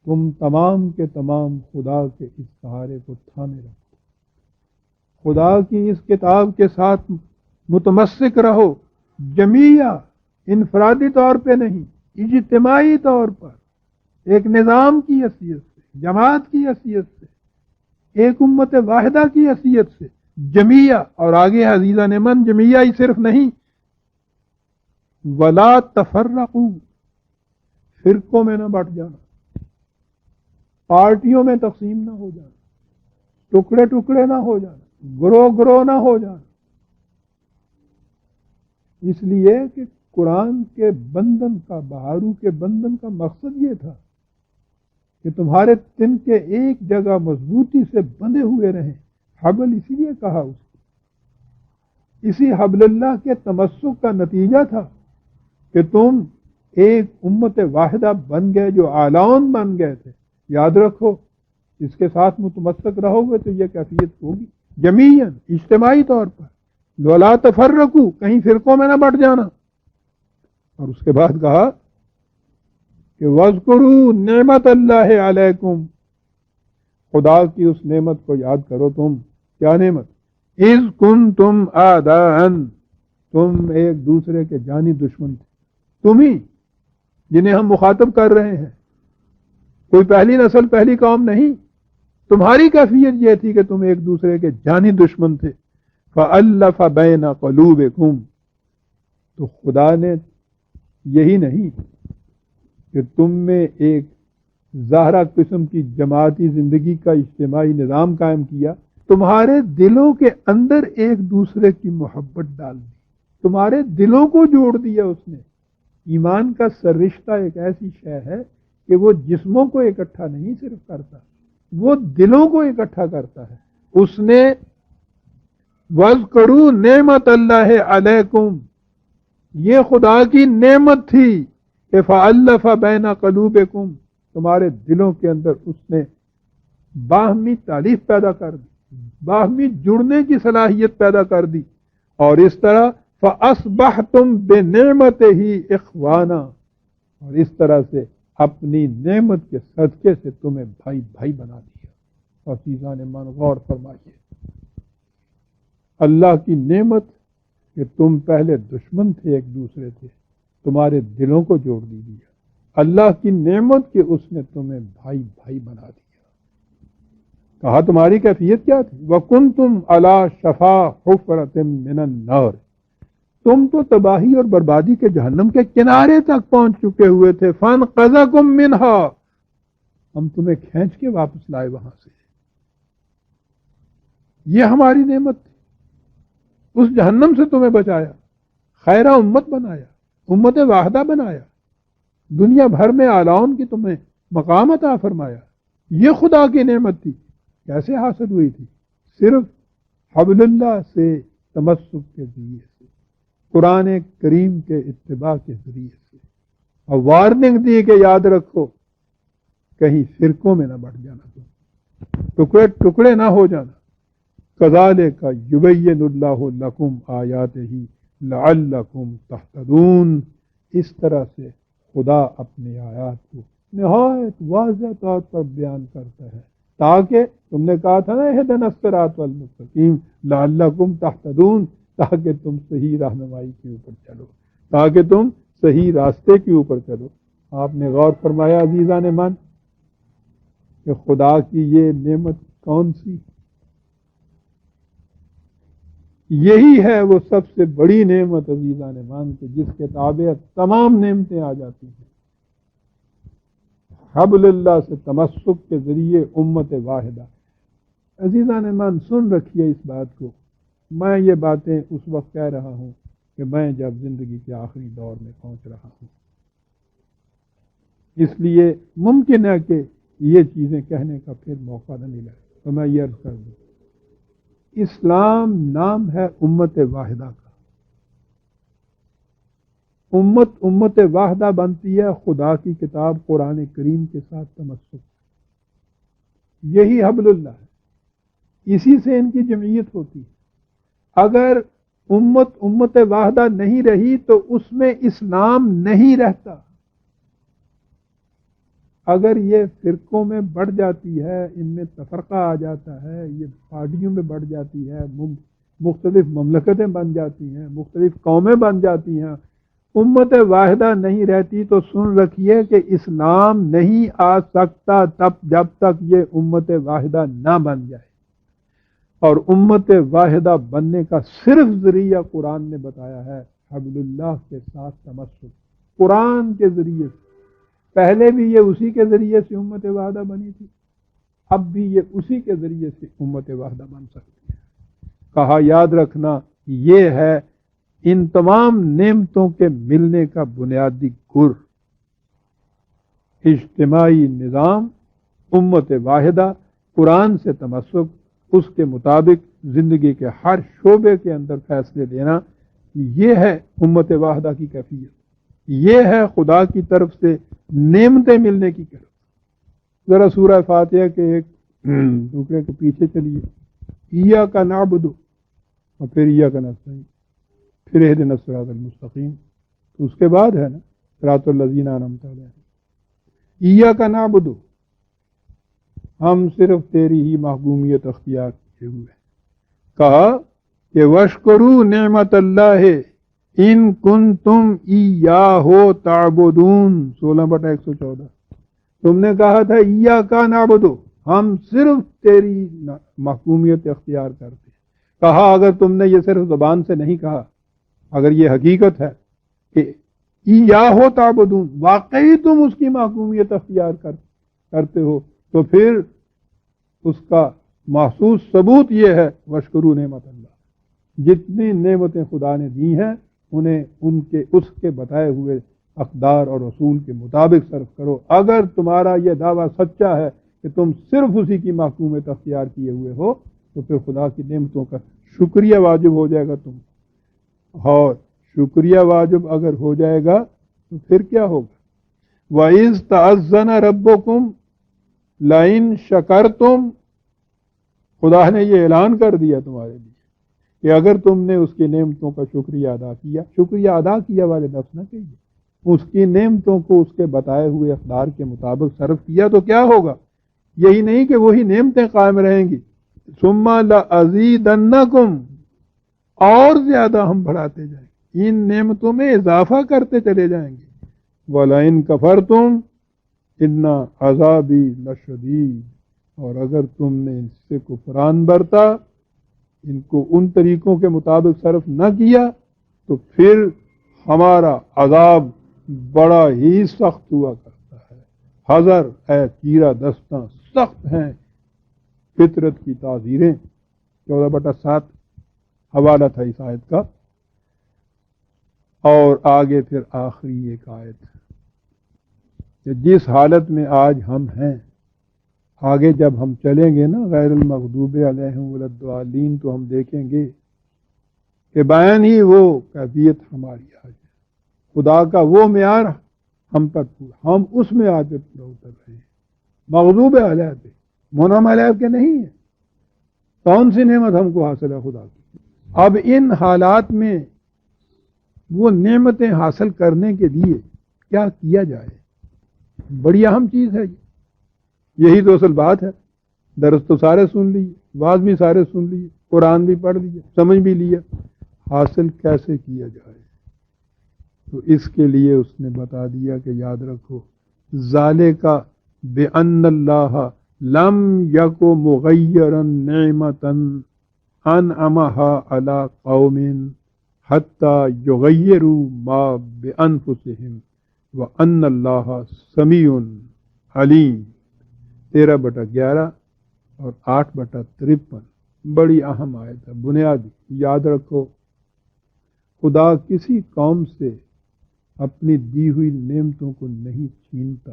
تم تمام کے تمام خدا کے اس سہارے کو تھامے رکھو، خدا کی اس کتاب کے ساتھ متمسک رہو، جمیعہ، انفرادی طور پہ نہیں، اجتماعی طور پر، ایک نظام کی حیثیت سے، جماعت کی حیثیت سے، ایک امت واحدہ کی حیثیت سے، جمیعہ۔ اور آگے عزیزان من جمیعہ ہی صرف نہیں، ولا تفرقوا، فرقوں میں نہ بٹ جانا، پارٹیوں میں تقسیم نہ ہو جانا، ٹکڑے ٹکڑے نہ ہو جانا، گروہ گروہ نہ ہو جانا، اس لیے کہ قرآن کے بندھن کا، بہارو کے بندھن کا مقصد یہ تھا کہ تمہارے تن کے ایک جگہ مضبوطی سے بندھے ہوئے رہیں۔ حبل اسی لیے کہا اس کو، اسی حبل اللہ کے تمسک کا نتیجہ تھا کہ تم ایک امت واحدہ بن گئے، جو اعلان بن گئے تھے۔ یاد رکھو اس کے ساتھ متمسک رہو گے تو یہ کیفیت ہوگی، جمیعاً، اجتماعی طور پر۔ ولا تفرقوا، کہیں فرقوں میں نہ بٹ جانا۔ اور اس کے بعد کہا کہ وَاذْكُرُوا نعمت اللہ علیکم، خدا کی اس نعمت کو یاد کرو تم۔ کیا نعمت؟ اذ کنتم اعداء، تم ایک دوسرے کے جانی دشمن تھے، تم ہی جنہیں ہم مخاطب کر رہے ہیں، کوئی پہلی نسل پہلی قوم نہیں، تمہاری کیفیت یہ تھی کہ تم ایک دوسرے کے جانی دشمن تھے۔ فَأَلَّفَ بَيْنَ قُلُوبِكُمْ، تو خدا نے یہی نہیں کہ تم میں ایک ظاہرہ قسم کی جماعتی زندگی کا اجتماعی نظام قائم کیا، تمہارے دلوں کے اندر ایک دوسرے کی محبت ڈال دی، تمہارے دلوں کو جوڑ دیا اس نے۔ ایمان کا سررشتہ ایک ایسی شے ہے کہ وہ جسموں کو اکٹھا نہیں صرف کرتا، وہ دلوں کو اکٹھا کرتا ہے۔ اس نے وَاذْكُرُوا نعمت اللہ علیکم، یہ خدا کی نعمت تھی کہ فَأَلَّفَ بَيْنَ قُلُوبِكُمْ، تمہارے دلوں کے اندر اس نے باہمی تالیف پیدا کر دی، باہمی جڑنے کی صلاحیت پیدا کر دی، اور اس طرح فَأَصْبَحْتُمْ بِنِعْمَتِهِ إِخْوَانًا، اور اس طرح سے اپنی نعمت کے صدقے سے تمہیں بھائی بھائی بنا دیا۔ اور عزیزان ایمان غور فرمائیے، اللہ کی نعمت کہ تم پہلے دشمن تھے، ایک دوسرے تھے، تمہارے دلوں کو جوڑ دیا۔ اللہ کی نعمت کہ اس نے تمہیں بھائی بھائی بنا دیا۔ کہا تمہاری کیفیت کیا تھی؟ وَكُنْتُمْ عَلَى شَفَا حُفْرَةٍ مِّنَ النَّارِ، تم تو تباہی اور بربادی کے جہنم کے کنارے تک پہنچ چکے ہوئے تھے۔ فَانْقَذَكُم مِّنْهَا، ہم تمہیں کھینچ کے واپس لائے وہاں سے۔ یہ ہماری نعمت تھی، اس جہنم سے تمہیں بچایا، خیرہ امت بنایا، امت واحدہ بنایا، دنیا بھر میں اعلان کی تمہیں مقام عطا فرمایا۔ یہ خدا کی نعمت تھی۔ کیسے حاصل ہوئی تھی؟ صرف حبل اللہ سے تمسک کے ذریعے سے، قرآن کریم کے اتباع کے ذریعے سے، اور وارننگ دی کہ یاد رکھو کہیں فرقوں میں نہ بٹ جانا، تم ٹکڑے ٹکڑے نہ ہو جانا۔ کذالک یبین اللہ لکم آیاتہ لعلکم تہتدون، اس طرح سے خدا اپنی آیات کو نہایت واضح طور پر بیان کرتا ہے، تاکہ تم نے کہا تھا نا اہدنا الصراط المستقیم لعلکم تہتدون، تاکہ تم صحیح رہنمائی کے اوپر چلو، تاکہ تم صحیح راستے کے اوپر چلو۔ آپ نے غور فرمایا عزیزان من کہ خدا کی یہ نعمت کون سی؟ یہی ہے وہ سب سے بڑی نعمت عزیزان مان کے جس کے تابع تمام نعمتیں آ جاتی ہیں۔ حبل اللہ سے تمسک کے ذریعے امت واحدہ۔ عزیزان مان سن رکھیے اس بات کو، میں یہ باتیں اس وقت کہہ رہا ہوں کہ میں جب زندگی کے آخری دور میں پہنچ رہا ہوں، اس لیے ممکن ہے کہ یہ چیزیں کہنے کا پھر موقع نہ ملے، تو میں یہ عرض کر دوں، اسلام نام ہے امت واحدہ کا۔ امت واحدہ بنتی ہے خدا کی کتاب قرآن کریم کے ساتھ تمسک، یہی حبل اللہ ہے، اسی سے ان کی جمعیت ہوتی ہے۔ اگر امت واحدہ نہیں رہی تو اس میں اسلام نہیں رہتا۔ اگر یہ فرقوں میں بڑھ جاتی ہے، ان میں تفرقہ آ جاتا ہے، یہ پارٹیوں میں بڑھ جاتی ہے، مختلف مملکتیں بن جاتی ہیں، مختلف قومیں بن جاتی ہیں، امت واحدہ نہیں رہتی، تو سن رکھیے کہ اسلام نہیں آ سکتا جب تک یہ امت واحدہ نہ بن جائے۔ اور امت واحدہ بننے کا صرف ذریعہ قرآن نے بتایا ہے، حبل اللہ کے ساتھ تمسک، قرآن کے ذریعے سے۔ پہلے بھی یہ اسی کے ذریعے سے امت واحدہ بنی تھی، اب بھی یہ اسی کے ذریعے سے امت واحدہ بن سکتی ہے۔ کہا یاد رکھنا یہ ہے ان تمام نعمتوں کے ملنے کا بنیادی گر، اجتماعی نظام، امت واحدہ، قرآن سے تمسک، اس کے مطابق زندگی کے ہر شعبے کے اندر فیصلے لینا، یہ ہے امت واحدہ کی کیفیت، یہ ہے خدا کی طرف سے نعمتیں ملنے کی طرف۔ ذرا سورہ فاتحہ کے ایک ٹکڑے کے پیچھے چلیے، ایاک نعبد اور پھر ایاک نستعین، پھر اہدنا الصراط المستقیم، تو اس کے بعد ہے نا صراط الذین انعمت علیہم۔ ایاک نعبد، ہم صرف تیری ہی محکومیت اختیار کیے ہوئے۔ کہا کہ وَاشْكُرُوا نعمت اللہ ان کنتم ایاہ تعبدون، 16/114۔ تم نے کہا تھا ایاک نعبد، ہم صرف تیری محکومیت اختیار کرتے۔ کہا اگر تم نے یہ صرف زبان سے نہیں کہا، اگر یہ حقیقت ہے کہ ایاہ تعبدون، واقعی تم اس کی محکومیت اختیار کرتے ہو، تو پھر اس کا محسوس ثبوت یہ ہے وشکروا نعمت اللہ، جتنی نعمتیں خدا نے دی ہیں انہیں اس کے بتائے ہوئے اقدار اور اصول کے مطابق صرف کرو۔ اگر تمہارا یہ دعویٰ سچا ہے کہ تم صرف اسی کی محکومیت اختیار کیے ہوئے ہو، تو پھر خدا کی نعمتوں کا شکریہ واجب ہو جائے گا تم، اور شکریہ واجب اگر ہو جائے گا تو پھر کیا ہوگا؟ وَإِذْ تَأَذَّنَ رَبُّكُمْ لَئِن شَكَرْتُمْ، خدا نے یہ اعلان کر دیا تمہارے لیے کہ اگر تم نے اس کی نعمتوں کا شکریہ ادا کیا، شکریہ ادا کیا والے لفظ نہ کہیے، اس کی نعمتوں کو اس کے بتائے ہوئے اقدار کے مطابق صرف کیا تو کیا ہوگا؟ یہی نہیں کہ وہی نعمتیں قائم رہیں گی، ثم لأزیدنکم، اور زیادہ ہم بڑھاتے جائیں گے، ان نعمتوں میں اضافہ کرتے چلے جائیں گے۔ وَلَئِن كَفَرْتُمْ إِنَّ عَذَابِي لَشَدِيدٌ، اور اگر تم نے ان سے کفران برتا، ان کو ان طریقوں کے مطابق صرف نہ کیا، تو پھر ہمارا عذاب بڑا ہی سخت ہوا کرتا ہے۔ حذر اے چیرہ دستاں، سخت ہیں فطرت کی تعزیریں۔ 14/7 حوالہ تھا اس آیت کا، اور آگے پھر آخری ایک آیت کہ جس حالت میں آج ہم ہیں، آگے جب ہم چلیں گے نا غیر المغضوب علیہم ولا الضالین، تو ہم دیکھیں گے کہ بیان ہی وہ کیفیت ہماری آج ہے، خدا کا وہ معیار ہم پر پورا، ہم اس معیار پہ پورا اتر رہے ہیں، مغضوب علیہ پہ، منعم علیہ کے نہیں ہے۔ کون سی نعمت ہم کو حاصل ہے خدا کی؟ اب ان حالات میں وہ نعمتیں حاصل کرنے کے لیے کیا کیا جائے؟ بڑی اہم چیز ہے یہی تو اصل بات ہے۔ درس تو سارے سن لیے، واز بھی سارے سن لیے، قرآن بھی پڑھ لیا، سمجھ بھی لیا، حاصل کیسے کیا جائے؟ تو اس کے لیے اس نے بتا دیا کہ یاد رکھو، ذالک بأن اللہ لم یک مغیرا نعمتا انعمها علی قوم حتی یغیروا ما بانفسہم وان اللہ سمیع علیم۔ 13/11 اور 8/53 بڑی اہم آیت ہے، بنیادی۔ یاد رکھو، خدا کسی قوم سے اپنی دی ہوئی نعمتوں کو نہیں چھینتا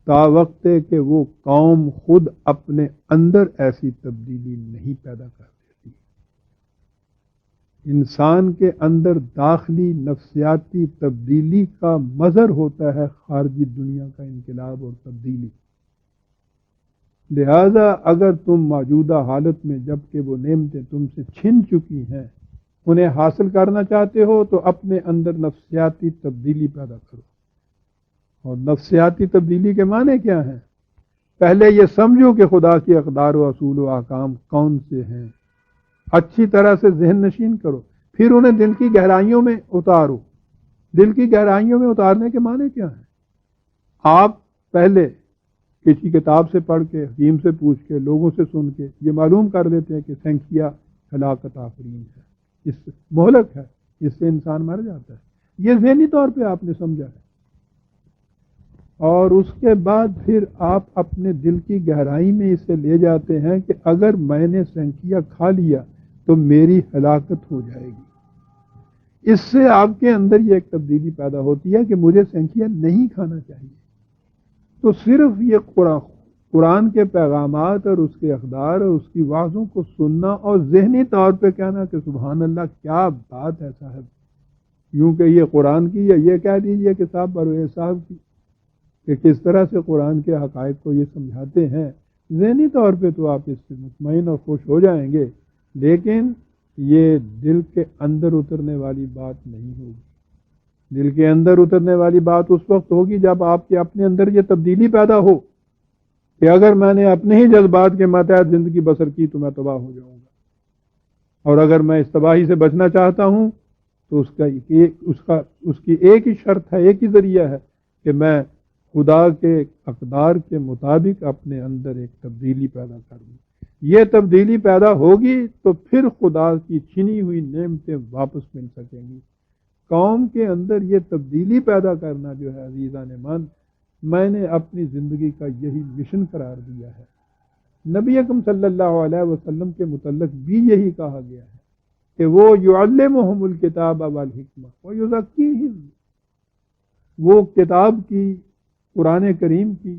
تا وقت کہ وہ قوم خود اپنے اندر ایسی تبدیلی نہیں پیدا کر دیتی۔ انسان کے اندر داخلی نفسیاتی تبدیلی کا مظہر ہوتا ہے خارجی دنیا کا انقلاب اور تبدیلی۔ لہذا اگر تم موجودہ حالت میں جب کہ وہ نعمتیں تم سے چھن چکی ہیں انہیں حاصل کرنا چاہتے ہو، تو اپنے اندر نفسیاتی تبدیلی پیدا کرو۔ اور نفسیاتی تبدیلی کے معنی کیا ہیں؟ پہلے یہ سمجھو کہ خدا کی اقدار و اصول و احکام کون سے ہیں، اچھی طرح سے ذہن نشین کرو، پھر انہیں دل کی گہرائیوں میں اتارو۔ دل کی گہرائیوں میں اتارنے کے معنی کیا ہیں؟ آپ پہلے کسی کتاب سے پڑھ کے، حکیم سے پوچھ کے، لوگوں سے سن کے یہ معلوم کر لیتے ہیں کہ سنکھیا ہلاکت آفرین ہے، اس مہلک ہے، اس سے انسان مر جاتا ہے۔ یہ ذہنی طور پہ آپ نے سمجھا ہے، اور اس کے بعد پھر آپ اپنے دل کی گہرائی میں اسے لے جاتے ہیں کہ اگر میں نے سنکھیا کھا لیا تو میری ہلاکت ہو جائے گی۔ اس سے آپ کے اندر یہ ایک تبدیلی پیدا ہوتی ہے کہ مجھے سنکھیا نہیں کھانا چاہیے۔ تو صرف یہ قرآن کے پیغامات اور اس کے اقدار اور اس کی واضحوں کو سننا اور ذہنی طور پہ کہنا کہ سبحان اللہ کیا بات ہے صاحب، یوں کہ یہ قرآن کی، یا یہ کہہ دیجئے کہ صاحب پرویز صاحب کی، کہ کس طرح سے قرآن کے حقائق کو یہ سمجھاتے ہیں، ذہنی طور پہ تو آپ اس سے مطمئن اور خوش ہو جائیں گے، لیکن یہ دل کے اندر اترنے والی بات نہیں ہوگی۔ دل کے اندر اترنے والی بات اس وقت ہوگی جب آپ کے اپنے اندر یہ تبدیلی پیدا ہو کہ اگر میں نے اپنے ہی جذبات کے ماتحت زندگی بسر کی تو میں تباہ ہو جاؤں گا، اور اگر میں اس تباہی سے بچنا چاہتا ہوں تو اس کی ایک ہی شرط ہے، ایک ہی ذریعہ ہے کہ میں خدا کے اقدار کے مطابق اپنے اندر ایک تبدیلی پیدا کر دوں۔ یہ تبدیلی پیدا ہوگی تو پھر خدا کی چھنی ہوئی نعمتیں واپس مل سکیں گی، قوم کے اندر یہ تبدیلی پیدا کرنا جو ہے عزیزان مان، میں نے اپنی زندگی کا یہی مشن قرار دیا ہے۔ نبی اکرم صلی اللہ علیہ وسلم کے متعلق بھی یہی کہا گیا ہے کہ وہ یعلمہم الکتاب والحکمہ ویزکیہم، وہ کتاب کی، قرآن کریم کی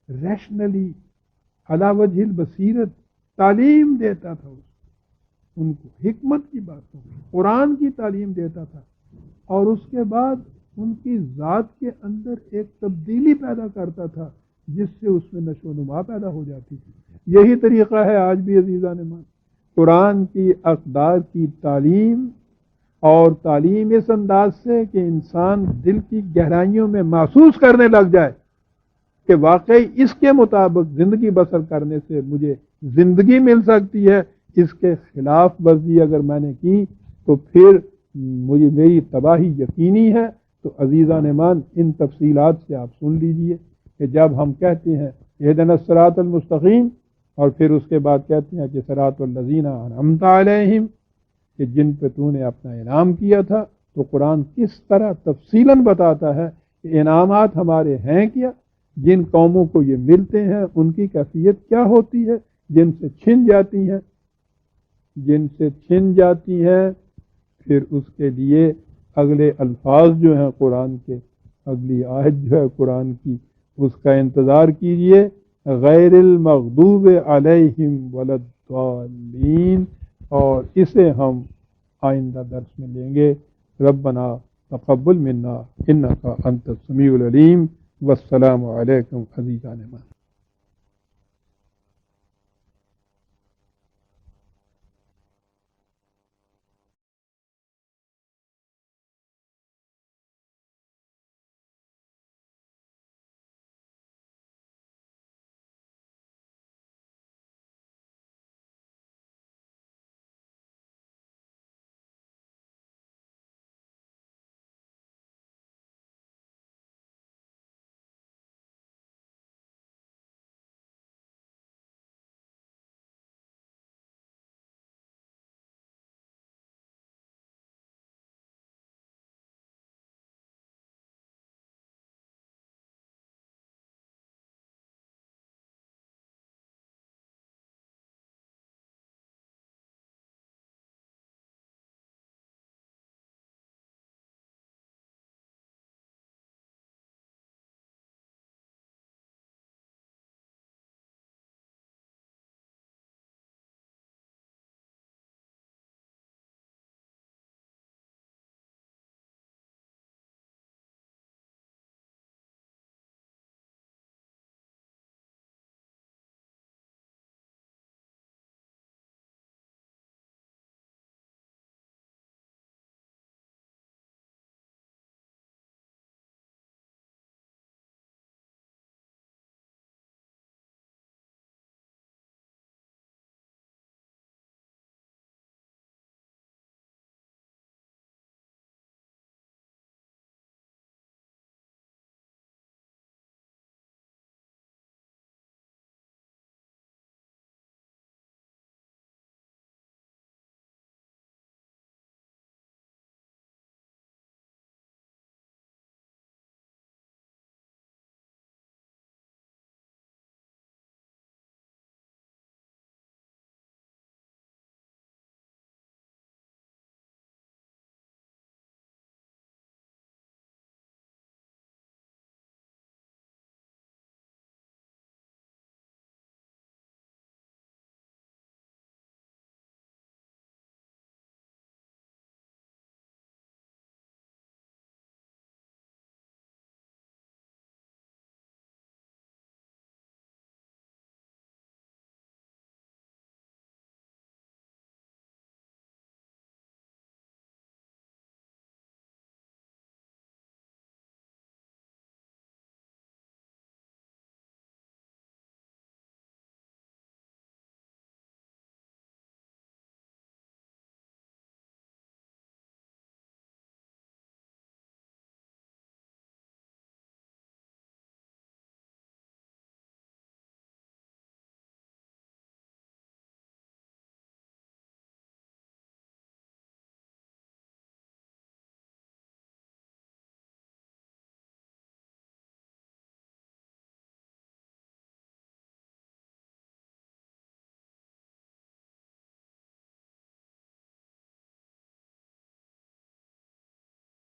ریشنلی علی وجہ البصیرت تعلیم دیتا تھا، ان کو حکمت کی باتوں قرآن کی تعلیم دیتا تھا، اور اس کے بعد ان کی ذات کے اندر ایک تبدیلی پیدا کرتا تھا جس سے اس میں نشو و نما پیدا ہو جاتی تھی۔ یہی طریقہ ہے آج بھی عزیزان مان، قرآن کی اقدار کی تعلیم، اور تعلیم اس انداز سے کہ انسان دل کی گہرائیوں میں محسوس کرنے لگ جائے کہ واقعی اس کے مطابق زندگی بسر کرنے سے مجھے زندگی مل سکتی ہے، اس کے خلاف ورزی اگر میں نے کی تو پھر مجھے میری تباہی یقینی ہے۔ تو عزیزان مان، ان تفصیلات سے آپ سن لیجئے کہ جب ہم کہتے ہیں اہدنا الصراط المستقیم، اور پھر اس کے بعد کہتے ہیں کہ صراط الذین انعمت علیہم، کہ جن پہ تو نے اپنا انعام کیا تھا، تو قرآن کس طرح تفصیلاً بتاتا ہے کہ انعامات ہمارے ہیں کیا، جن قوموں کو یہ ملتے ہیں ان کی کیفیت کیا ہوتی ہے، جن سے چھن جاتی ہیں پھر اس کے لیے اگلے الفاظ جو ہیں قرآن کے، اگلی آیت جو ہے قرآن کی، اس کا انتظار کیجئے، غیر المغضوب علیہم ولا الضالین، اور اسے ہم آئندہ درس میں لیں گے۔ ربنا تقبل منا انک انت السمیع العلیم، والسلام علیکم عزیزان مان۔